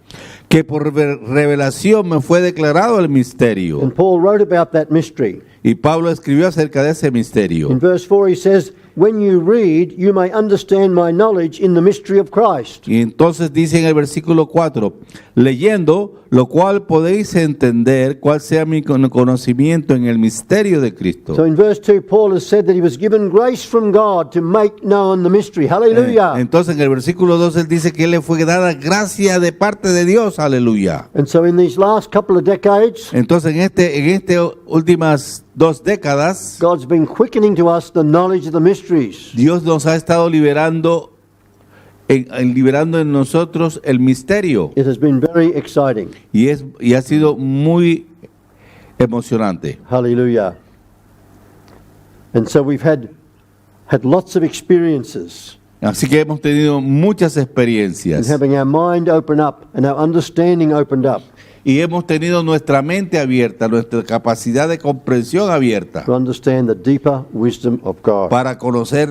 que por revelación me fue declarado el misterio. And Paul wrote about that mystery. Y Pablo escribió acerca de ese misterio. In verse 4 he says, "When you read, you may understand my knowledge in the mystery of Christ." Y entonces dice en el versículo 4, leyendo, lo cual podéis entender cuál sea mi conocimiento en el misterio de Cristo. So in verse 2 Paul has said that he was given grace from God to make known the mystery. Hallelujah. Entonces en el versículo 2 él dice que él le fue dada gracia de parte de Dios, aleluya. And so in these last couple of decades, Entonces en este últimas 2 décadas, God's been quickening to us the knowledge of the mysteries. Dios nos ha estado liberando en nosotros el misterio It has been very exciting. y ha sido muy emocionante. Hallelujah. And so we've had lots of experiences Así que hemos tenido muchas in experiencias having our mind open up and our understanding opened up y hemos tenido nuestra mente abierta, nuestra capacidad de comprensión abierta to understand the deeper wisdom of God. para conocer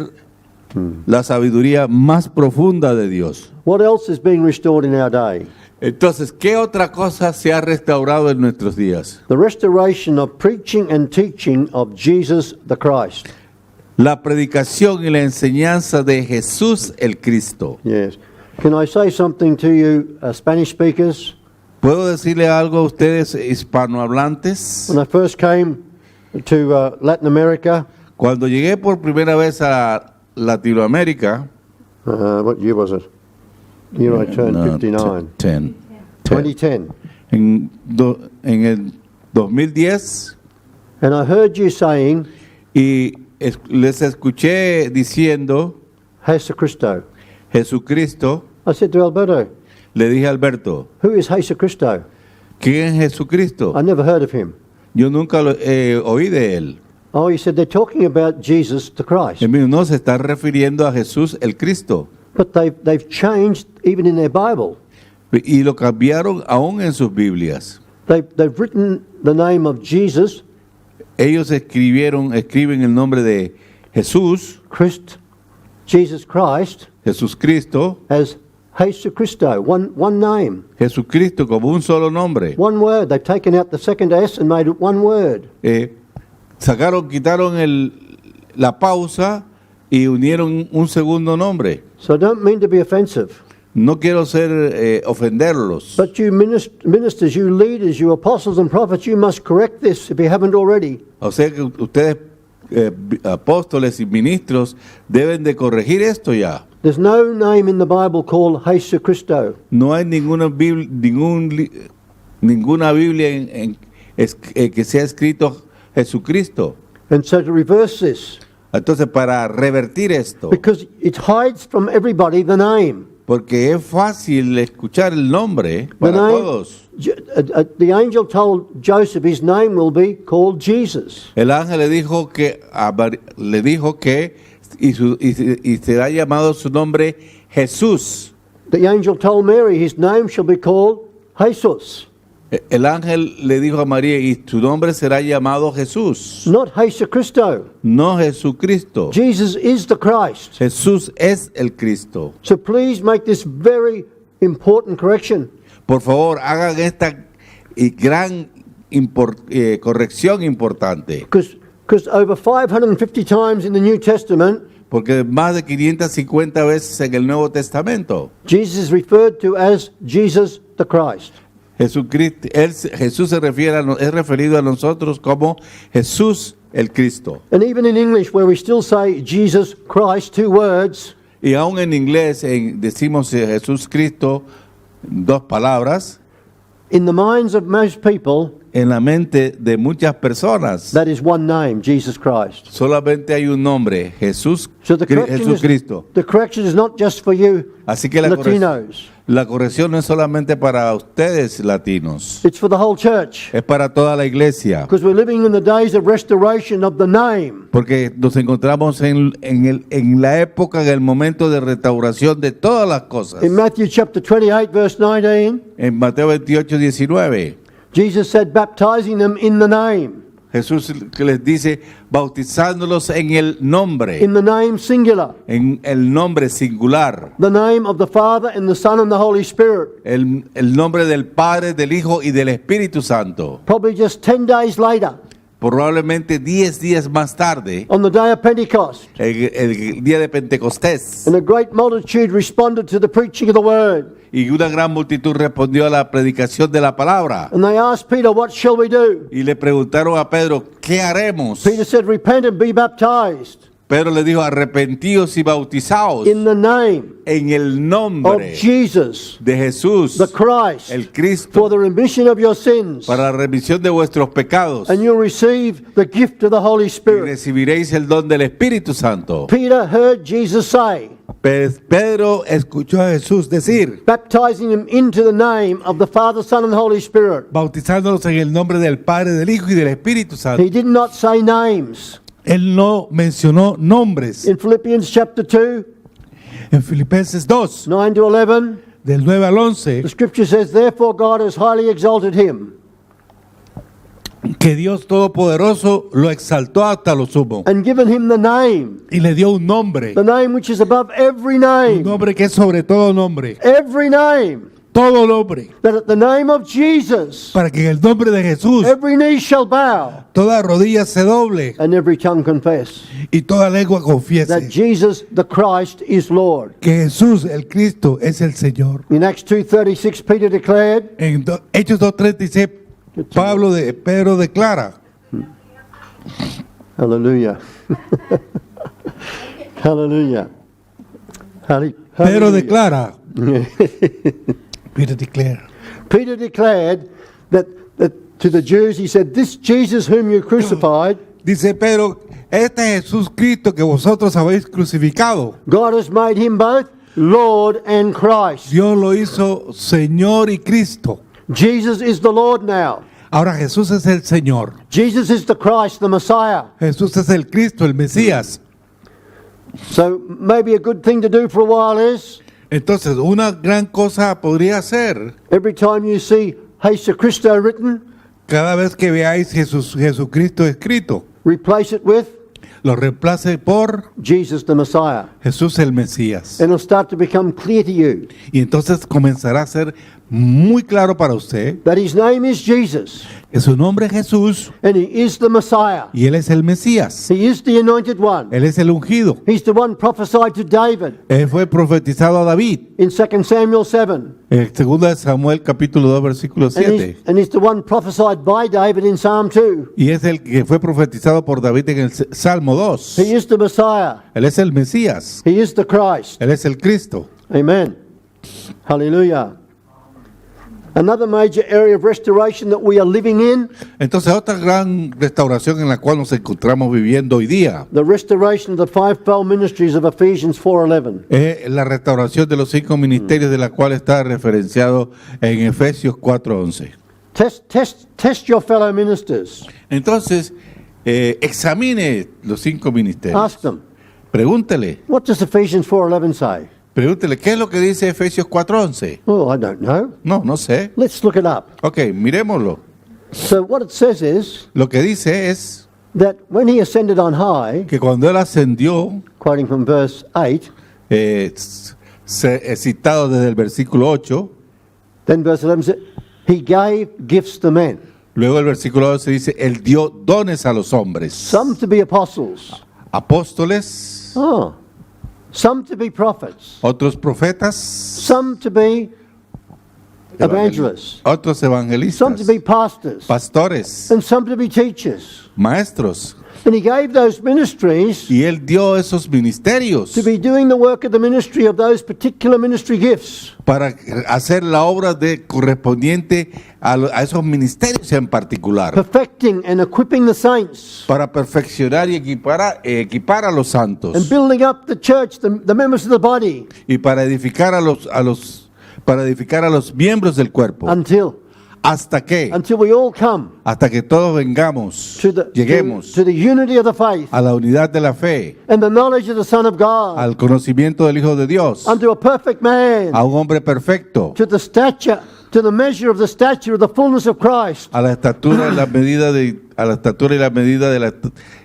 la sabiduría más profunda de Dios. What else is being restored in our day? Entonces, ¿qué otra cosa se ha restaurado en nuestros días? The restoration of preaching and teaching of Jesus the Christ. La predicación y la enseñanza de Jesús el Cristo. Yes. Can I say something to you, Spanish speakers? ¿Puedo decirle algo a ustedes hispanohablantes? When I first came to Latin America, Cuando llegué por primera vez a Latinoamérica, what year was it? Year I turned 59. 2010. En el 2010, And I heard you saying, y les escuché diciendo Jesucristo. Jesucristo. I said to Alberto, Le dije a Alberto, who is Jesucristo? ¿quién es Jesucristo? I never heard of him. Yo nunca oí de él. Oh, he said, they're talking about Jesus the Christ. Él mismo no se está refiriendo a Jesús el Cristo. But they've changed even in their Bible. Y lo cambiaron aún en sus Biblias. They've written the name of Jesus, Ellos escriben el nombre de Jesús, Jesus Christ, Jesús Cristo, as Jesucristo, one name, Jesucristo como un solo nombre. one word. They've taken out the second S and made it one word. Quitaron la pausa y unieron un segundo nombre. So I don't mean to be offensive, No quiero ofenderlos, but you ministers, you leaders, you apostles and prophets, you must correct this if you haven't already. o sea que ustedes, apóstoles y ministros, deben de corregir esto ya. There's no name in the Bible called Jesucristo. No hay ninguna Biblia que sea escrito Jesucristo. And so to reverse this, Entonces, para revertir esto, because it hides from everybody the name. porque es fácil escuchar el nombre The para name, todos. the angel told Joseph his name will be called Jesus. El ángel le dijo que y será llamado su nombre Jesús. The angel told Mary his name shall be called Jesus, El ángel le dijo a María, y su nombre será llamado Jesús, not Jesucristo. no Jesucristo. Jesus is the Christ. Jesús es el Cristo. So please make this very important correction. Por favor, hagan esta gran corrección importante, Because over 550 times in the New Testament, porque más de 550 veces en el Nuevo Testamento, Jesus is referred to as Jesus the Christ. Jesús es referido a nosotros como Jesús el Cristo. And even in English, where we still say Jesus Christ, two words, Y aún en inglés decimos Jesús Cristo, dos palabras, in the minds of most people, en la mente de muchas personas that is one name, Jesus Christ. solamente hay un nombre, So the Jesús Cristo. the correction is not just for you Así que Latinos. la corrección no es solamente para ustedes latinos, It's for the whole church. es para toda la iglesia, Because we're living in the days of restoration of the name. porque nos encontramos en la época, en el momento de restauración de todas las cosas. In Matthew chapter 28, verse 19, En Mateo 28, 19, Jesus said, baptizing them in the name. Jesús que les dice, bautizándolos en el nombre, In the name singular. en el nombre singular, The name of the Father and the Son and the Holy Spirit. el nombre del Padre, del Hijo y del Espíritu Santo. Probably just 10 days later, Probablemente 10 días más tarde, on the day of Pentecost, el día de Pentecostés, and a great multitude responded to the preaching of the word. y una gran multitud respondió a la predicación de la palabra. And they asked Peter, what shall we do? Y le preguntaron a Pedro, ¿qué haremos? Peter said, repent and be baptized Pedro le dijo, arrepentíos y bautizaos in the name en el of nombre Jesus, de Jesús, the Christ, el Cristo, for the remission of your sins. para la remisión de vuestros pecados, And you'll receive the gift of the Holy y Spirit. recibiréis el don del Espíritu Santo. Peter heard Jesus say, Pedro escuchó a Jesús decir, baptizing him into the name of the Father, Son, and Holy Spirit. bautizándolos en el nombre del Padre, del Hijo y del Espíritu Santo. He did not say names. Él no mencionó nombres. In Philippians chapter 2, En Filipenses 2, 9 to 11, del 9 al 11, the scripture says, "Therefore God has highly exalted him que Dios Todopoderoso lo exaltó hasta lo sumo and given him the name, y le dio un nombre which is above every un name, nombre que es sobre todo nombre, every name, todo nombre, that at the name of Jesus para que en el nombre de Jesús every knee shall bow toda rodilla se doble and every tongue confess y toda lengua that confiese Jesus the Christ is Lord." que Jesús, el Cristo, es el Señor. In Acts 2:36, Peter declared, En Hechos 2:36, Pedro declara, hallelujah. Hallelujah. Pedro declara, Peter declara, Peter declared that to the Jews, he said, "This Jesus whom you crucified, dice Pedro, este Jesús Cristo que vosotros habéis crucificado, God has made him both Lord and Christ." Dios lo hizo Señor y Cristo. Jesus is the Lord now. Ahora Jesús es el Señor. Jesus is the Christ, the Messiah. Jesús es el Cristo, el Mesías. So maybe a good thing to do for a while is, Entonces, una gran cosa podría ser, every time you see Jesus Christo written, cada vez que veáis Jesucristo escrito, replace it with lo reemplace por Jesus the Messiah. Jesús el Mesías. And it'll start to become clear to you Y entonces comenzará a ser muy claro para usted that his name is Jesus que su nombre es Jesús and he is the Messiah. y Él es el Mesías. He is the anointed one. Él es el ungido. He's the one prophesied to David Él fue profetizado a David. in 2 Samuel 7. En 2 Samuel capítulo 2 versículo 7. And he's the one prophesied by David in Psalm 2. Y es el que fue profetizado por David en el Salmo 2. He is the Messiah. Él es el Mesías. He is the Christ. Él es el Cristo. Amen. Hallelujah. Another major area of restoration that we are living in, Entonces, otra gran restauración en la cual nos encontramos viviendo hoy día the restoration of the fivefold ministries of Ephesians 4:11. es la restauración de los 5 ministerios de la cual está referenciado en Efesios 4:11. Test your fellow ministers. Entonces, examine los 5 ministerios. Ask them, Pregúntele, what does Ephesians 4:11 say? pregúntele, ¿qué es lo que dice Efesios 4:11? Oh, I don't know. No sé. Let's look it up. Ok, miremoslo. So what it says is Lo que dice es that when he ascended on high, que cuando él ascendió, quoting from verse 8, citado desde el versículo 8, then verse 11 said, he gave gifts to men, luego el versículo 12 dice, él dio dones a los hombres, some to be apostles, apóstoles, some to be prophets, otros profetas, some to be evangelists, otros some to evangelistas, be pastors, pastores, and some to be teachers. maestros, And he gave those ministries y él dio esos ministerios to be doing the work of the ministry of those particular ministry gifts. para hacer la obra correspondiente a esos ministerios en particular, Perfecting and equipping the saints para perfeccionar y equipar a los santos and building up the church, the members of the body, y para edificar a los miembros del cuerpo, hasta que we all come hasta que todos vengamos, lleguemos to the unity of the faith a la unidad de la fe, and the knowledge of the Son of God, al conocimiento del Hijo de Dios, unto a perfect man, a un hombre perfecto, to the measure of the stature of the fullness of Christ, a la estatura y la medida de la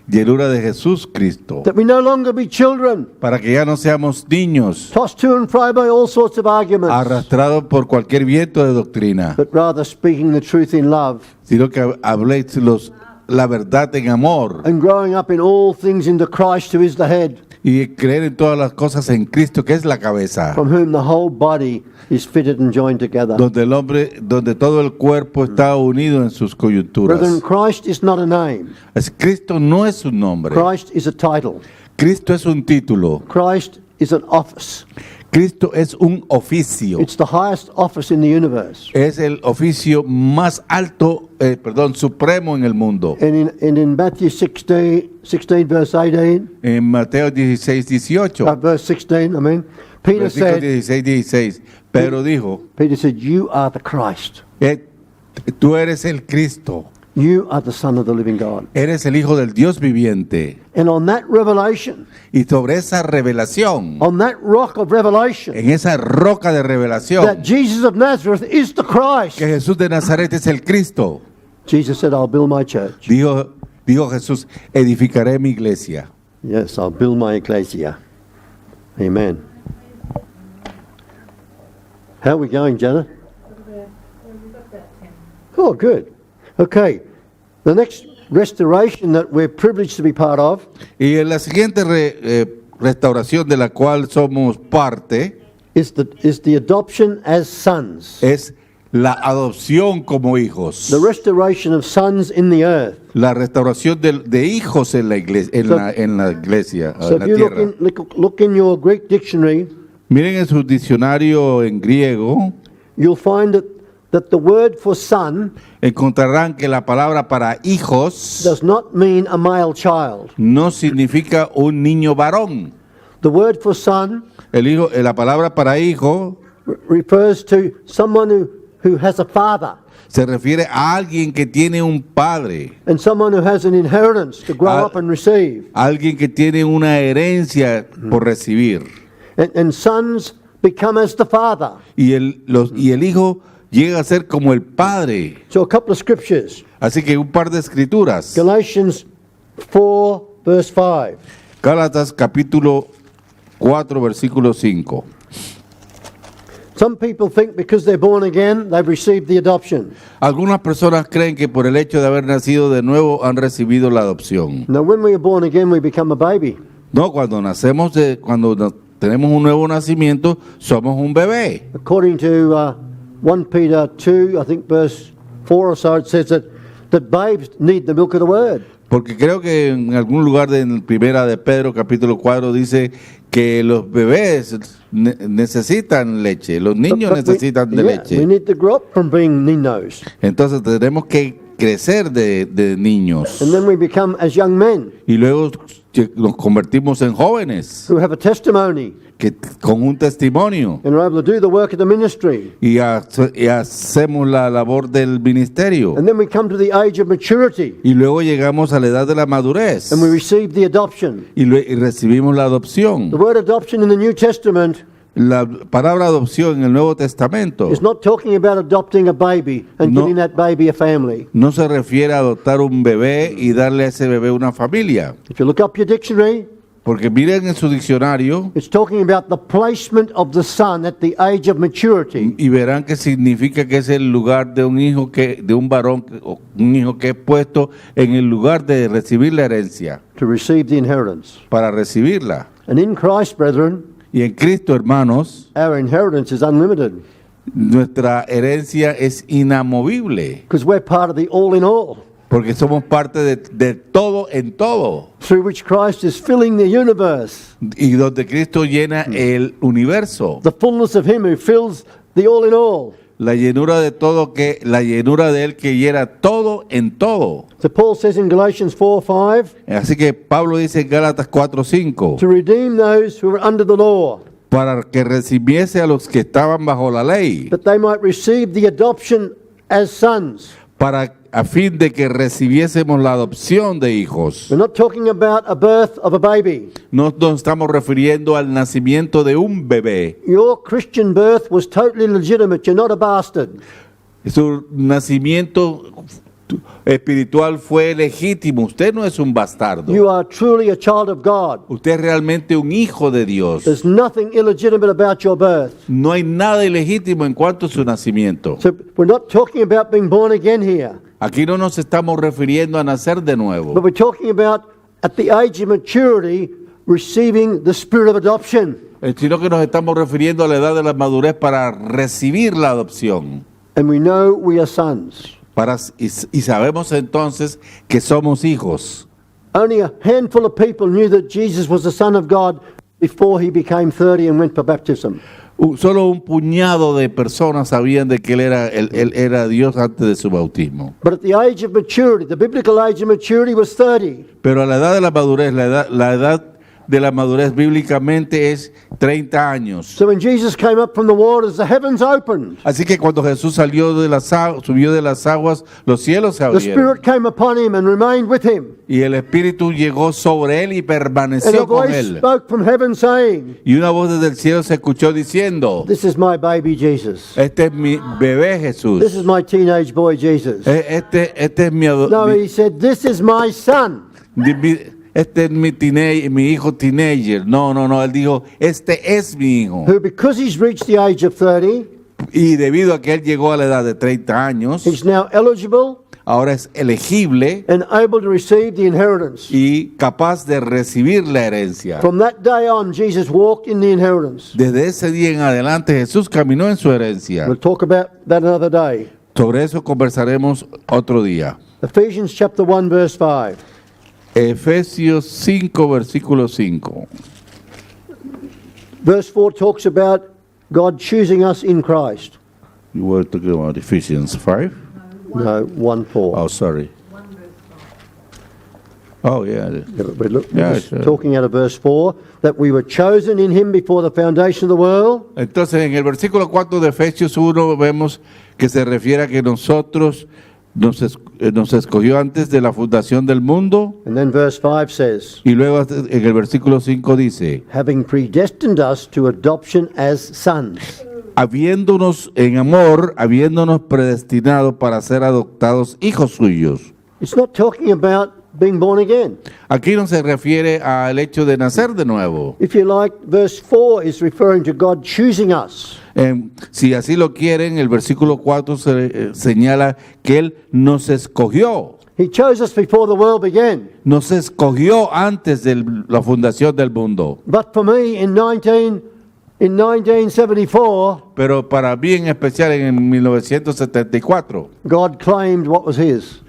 llenura de Jesús Cristo, that we no longer be children, para que ya no seamos niños tossed to and fro by all sorts of arguments, arrastrados por cualquier viento de doctrina, but rather speaking the truth in love sino que habléis la verdad en amor and growing up in all things into Christ, who is the head, y creer en todas las cosas en Cristo, que es la cabeza, from whom the whole body is fitted and joined together. donde todo el cuerpo está unido en sus coyunturas. Brethren, Christ is not a name. Cristo no es un nombre, Christ is a title. Cristo es un título, Christ is an office. Cristo es un oficio, It's the highest office in the universe. es el oficio más alto, supremo en el mundo. And in Matthew 16 verse 18, En Mateo 16, 18, verse 16, Peter versículo said, 16, 16, Pedro dijo, you are the Christ. tú eres el Cristo. You are the Son of the living God. Eres el Hijo del Dios viviente. And on that revelation, Y sobre esa revelación, on that rock of revelation, en esa roca de that revelación, Jesus of Nazareth is the Christ, que Jesús de Nazaret es el Cristo, Jesus said, I'll build my church. dijo Jesús, edificaré mi iglesia. Yes, I'll build my ecclesia. Amen. How are we going, Janet? Oh, good. Okay. The next restoration that we're privileged to be part of Y en la siguiente restauración de la cual somos parte is the adoption as sons. es la adopción como hijos. The restoration of sons in the earth. La restauración de hijos en la iglesia, en la iglesia, So en la if you tierra. look in your Greek dictionary, Miren en su diccionario en griego, you'll find that the word for son encontrarán que la palabra para hijos does not mean a male child. no significa un niño varón. The word for son La palabra para hijo refers to someone who has a father se refiere a alguien que tiene un padre, and someone who has an inheritance to grow up and receive. alguien que tiene una herencia por recibir. And sons become as the father. Y el hijo llega a ser como el padre. So a couple of scriptures. Así que un par de escrituras. Galatians 4 verse 5. Gálatas capítulo 4 versículo 5. Some people think because they're born again, they've received the adoption. Algunas personas creen que por el hecho de haber nacido de nuevo han recibido la adopción. Now when we are born again, we become a baby. No, cuando tenemos un nuevo nacimiento, somos un bebé. According to 1 Peter 2, I think verse 4 or so, it says that babes need the milk of the word. Porque creo que en algún lugar de primera de Pedro capítulo 4 dice que los bebés necesitan leche, los niños But we- necesitan de yeah, we leche. need to grow up from being ninos. Entonces tenemos que crecer de niños And then we become as young men y luego nos convertimos en jóvenes who have a testimony con un testimonio and are able to do the work of the ministry. y hacemos la labor del ministerio And then we come to the age of maturity y luego llegamos a la edad de la madurez and we receive the adoption. y recibimos la adopción. The word adoption in the New Testament La palabra adopción en el Nuevo Testamento is not talking about adopting a baby and No. giving that baby a family. no se refiere a adoptar un bebé y darle a ese bebé una familia. If you look up your dictionary, Porque miren en su diccionario it's talking about the placement of the son at the age of maturity. y verán que significa que es el lugar de un hijo de un varón, o un hijo que es puesto en el lugar de recibir la herencia, To receive the inheritance. para recibirla. And in Christ, brethren, Y en Cristo, hermanos, our inheritance is unlimited nuestra herencia es inamovible, because we're part of the all in all, porque somos parte de todo en todo, through which Christ is filling the universe, y donde Cristo llena el universo. the fullness of Him who fills the all in all. La llenura de todo, la llenura de Él que llena todo en todo. So Paul says in Galatians 4:5, Así que Pablo dice en Gálatas 4:5, to redeem those who are under the law, para que recibiese a los que estaban bajo la ley, that they might receive the adoption as sons. a fin de que recibiésemos la adopción de hijos. We're not talking about a birth of a baby. No nos estamos refiriendo al nacimiento de un bebé. Your Christian birth was totally legitimate. You're not a bastard. Su nacimiento espiritual fue legítimo. Usted no es un bastardo. You are truly a child of God. Usted es realmente un hijo de Dios. There's nothing illegitimate about your birth. No hay nada ilegítimo en cuanto a su nacimiento. So we're not talking about being born again here, Aquí no nos estamos refiriendo a nacer de but nuevo, we're talking about at the age of maturity receiving the spirit of adoption. sino que nos estamos refiriendo a la edad de la madurez para recibir la adopción. And we know we are sons. Y sabemos entonces que somos hijos. Only a handful of people knew that Jesus was the Son of God before he became 30 and went for baptism. Solo un puñado de personas sabían de que él era Dios antes de su bautismo. But at the age of maturity, the biblical age of maturity was 30. Pero a la edad de la madurez, la edad de la madurez bíblicamente es 30 años. So when Jesus came up from the waters, the heavens opened. Así que cuando Jesús salió de subió de las aguas, los cielos se The abrieron. Spirit came upon him and remained with him. Y el Espíritu llegó sobre él y And a permaneció con voice él. spoke from heaven saying, Y una voz desde el cielo se escuchó diciendo, "This is my baby Jesus. este es mi bebé This Jesús. is my teenage boy Jesus." Este es No, he said, "This is my son." este es mi hijo teenager. No, él dijo, este es mi hijo. Who, because he's reached the age of 30, Y debido a que él llegó a la edad de 30 años, he's now eligible ahora es elegible and able to receive the inheritance. y capaz de recibir la herencia. From that day on, Jesus walked in the inheritance. Desde ese día en adelante Jesús caminó en su herencia. We'll talk about that another day. Sobre eso conversaremos otro día. Ephesians chapter 1, verse 5. Efesios 5, versículo 5. Verse 4 talks about God choosing us in Christ. You were talking about Ephesians 5? No, 1:4. Oh, sorry. Oh, yeah. Yeah, but we're Yeah, just sure. talking out of verse 4, that we were chosen in him before the foundation of the world. Entonces, en el versículo 4 de Efesios 1 vemos que se refiere a que nosotros nos escogió antes de la fundación del mundo. And then verse 5 says, Y luego en el versículo 5 dice, having predestined us to adoption as sons. habiéndonos en amor, habiéndonos predestinado para ser adoptados hijos suyos. It's not talking about being born again. Aquí no se refiere al hecho de nacer de nuevo. If you like, verse 4 is referring to God choosing us. Si así lo quieren, el versículo 4 señala que Él nos escogió. He chose us before the world began. Nos escogió antes de la fundación del mundo. But for me, in 1974, Pero para mí en especial en 1974, God claimed what was his.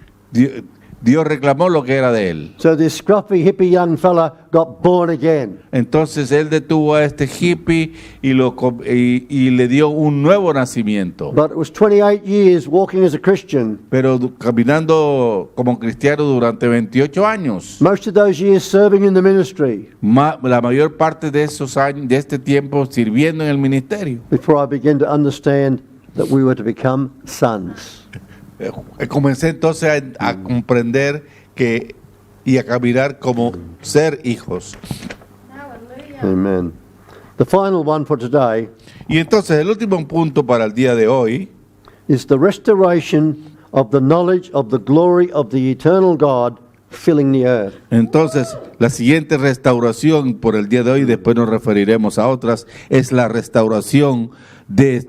Dios reclamó lo que era de Él. So this scruffy, hippie young fella got born again. Entonces Él detuvo a este hippie y le dio un nuevo nacimiento. But it was 28 years walking as a Christian. Pero caminando como cristiano durante 28 años. Most of those years serving in the ministry La mayor parte de esos años, de este tiempo, sirviendo en el ministerio. before I began to understand that we were to become sons. Comencé entonces a comprender y a caminar como ser hijos. Amen. The final one for today Y entonces el último punto para el día de hoy is the restoration of the knowledge of the glory of the eternal God filling the earth. Entonces, la siguiente restauración por el día de hoy, después nos referiremos a otras, es la restauración del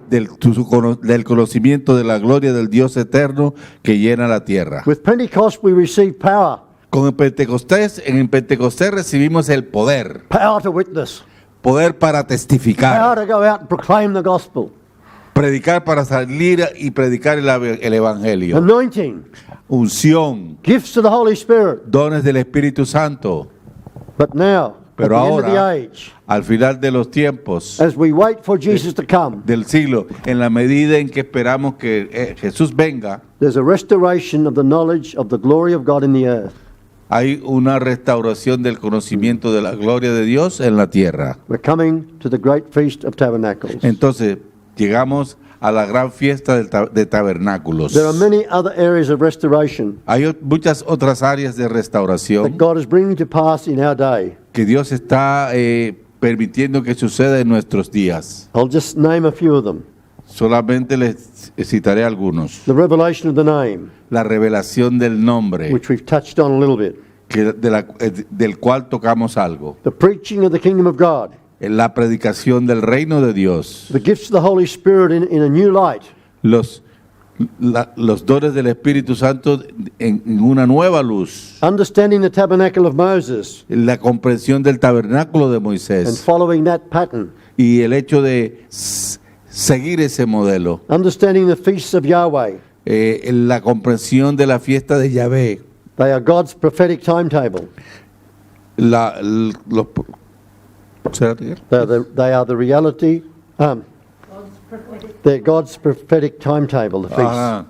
conocimiento de la gloria del Dios eterno que llena la tierra. With Pentecost, we receive power, En Pentecostés recibimos el poder, power to witness, poder para testificar, power to go out and proclaim the gospel, predicar para salir y predicar el evangelio, anointing, unción, gifts to the Holy Spirit. dones del Espíritu Santo. But now, at Pero the end of the ahora, age, al final de los tiempos as we wait for Jesus to come, del siglo, en la medida en que esperamos que Jesús venga, there's a restoration of the knowledge of the glory of God in the earth. hay una restauración del conocimiento de la gloria de Dios en la tierra. We're coming to the great feast of tabernacles. Entonces, llegamos a la gran fiesta de tabernáculos. There are many other areas of restoration Hay muchas otras áreas de that restauración God is bringing to pass in our day. que Dios está permitiendo que suceda en nuestros días. I'll just name a few of them. Solamente les citaré algunos. The revelation of the name, La revelación del nombre, which we've touched on a little bit. del cual tocamos algo. The preaching of the kingdom of God. La predicación del reino de Dios. The gifts of the Holy Spirit in a new light. Los dones del Espíritu Santo en una nueva luz. Understanding the tabernacle of Moses La comprensión del tabernáculo de and Moisés. following that pattern. Y el hecho de seguir ese modelo. Understanding the feasts of Yahweh. La comprensión de la fiesta de Yahvé. They are God's prophetic timetable. They are the reality. They're God's prophetic timetable, the feasts. Ajá.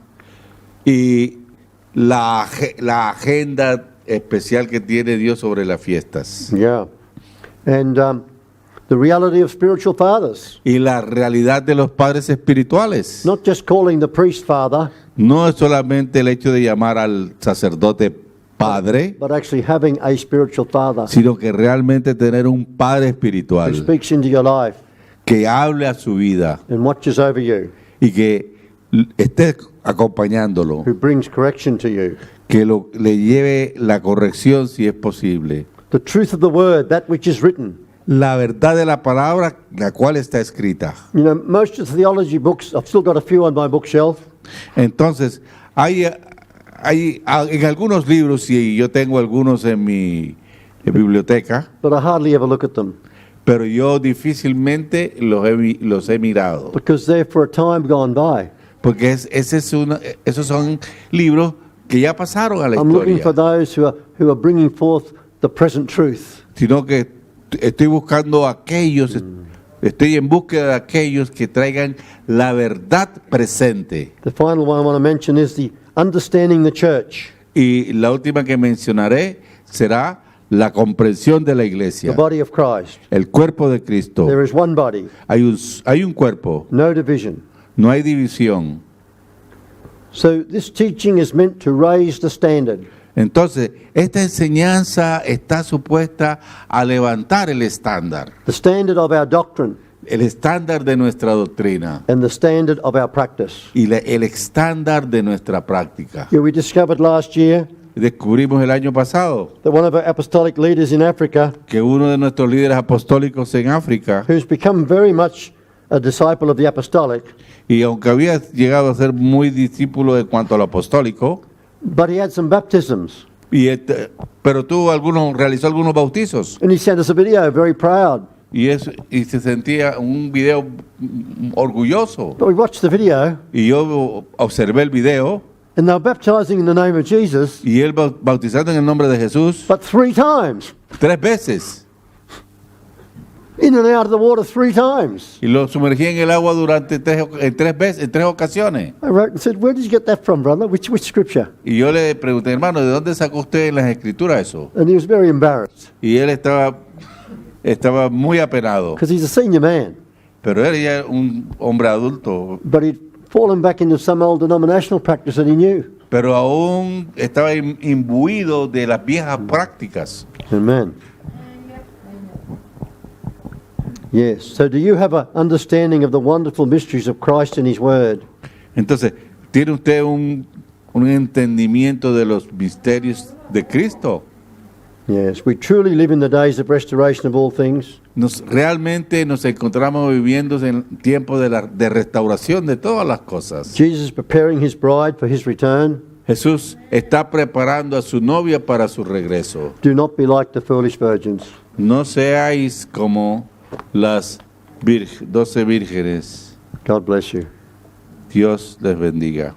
Y la agenda especial que tiene Dios sobre las fiestas. Yeah. And the reality of spiritual fathers. Y la realidad de los padres espirituales. Not just calling the priest father, No es solamente el hecho de llamar al sacerdote padre, but actually having a spiritual father sino que realmente tener un padre who espiritual speaks into your life que hable a su vida and watches over you, y que esté acompañándolo, who brings correction to you. que le lleve la corrección si es posible. The truth of the word, that which is written. La verdad de la palabra, la cual está escrita. You know, most of the theology books, I've still got a few on my bookshelf, Entonces, hay en algunos libros, y yo tengo algunos en mi biblioteca, but I hardly ever look at them pero yo difícilmente los he mirado. because they're for a time gone by. Porque esos son libros que ya pasaron a la I'm looking for historia. those who are bringing forth the present truth. Sino que estoy buscando aquellos, estoy en búsqueda de aquellos que traigan la verdad presente. The final one I want to mention is the understanding the church, Y la última que mencionaré será la comprensión de la the iglesia, body of Christ. el cuerpo de Cristo. There is one body, Hay un cuerpo, no division. no hay división. So this teaching is meant to raise the standard. Entonces, esta enseñanza está supuesta a levantar el estándar, The standard of our doctrine el estándar de nuestra doctrina and the standard of our practice. y el estándar de nuestra práctica. Yeah, we discovered last year Descubrimos el año pasado that one of our apostolic leaders in Africa, que uno de nuestros líderes apostólicos en África, who's become very much a disciple of the apostolic, y aunque había llegado a ser muy discípulo en cuanto a lo apostólico, but he had some baptisms. pero realizó algunos bautizos And he sent us a video, very proud. y se sentía un video orgulloso. But we watched the video, Y yo observé el video and they were baptizing in the name of Jesus, y él bautizando en el nombre de Jesús but 3 times. 3 veces In and out of the water 3 times. y lo sumergí en el agua durante en 3 ocasiones. I wrote and said, where did you get that from, brother? Which scripture? Y yo le pregunté, hermano, ¿de dónde sacó usted en las escrituras eso? And he was very embarrassed Y él estaba muy apenado, because he's a senior man, pero él ya era un hombre adulto, but he'd fallen back into some old denominational practice that he knew. pero aún estaba imbuido de las viejas prácticas. Amen. Yes. So do you have an understanding of the wonderful mysteries of Christ and His Word? Entonces, ¿tiene usted un entendimiento de los misterios de Cristo? Yes. We truly live in the days of restoration of all things. Realmente nos encontramos viviendo en tiempo de restauración de todas las cosas. Jesus is preparing His bride for His return. Jesús está preparando a su novia para su regreso. Do not be like the foolish virgins. No seáis como las 12 vírgenes. God bless you. Dios les bendiga.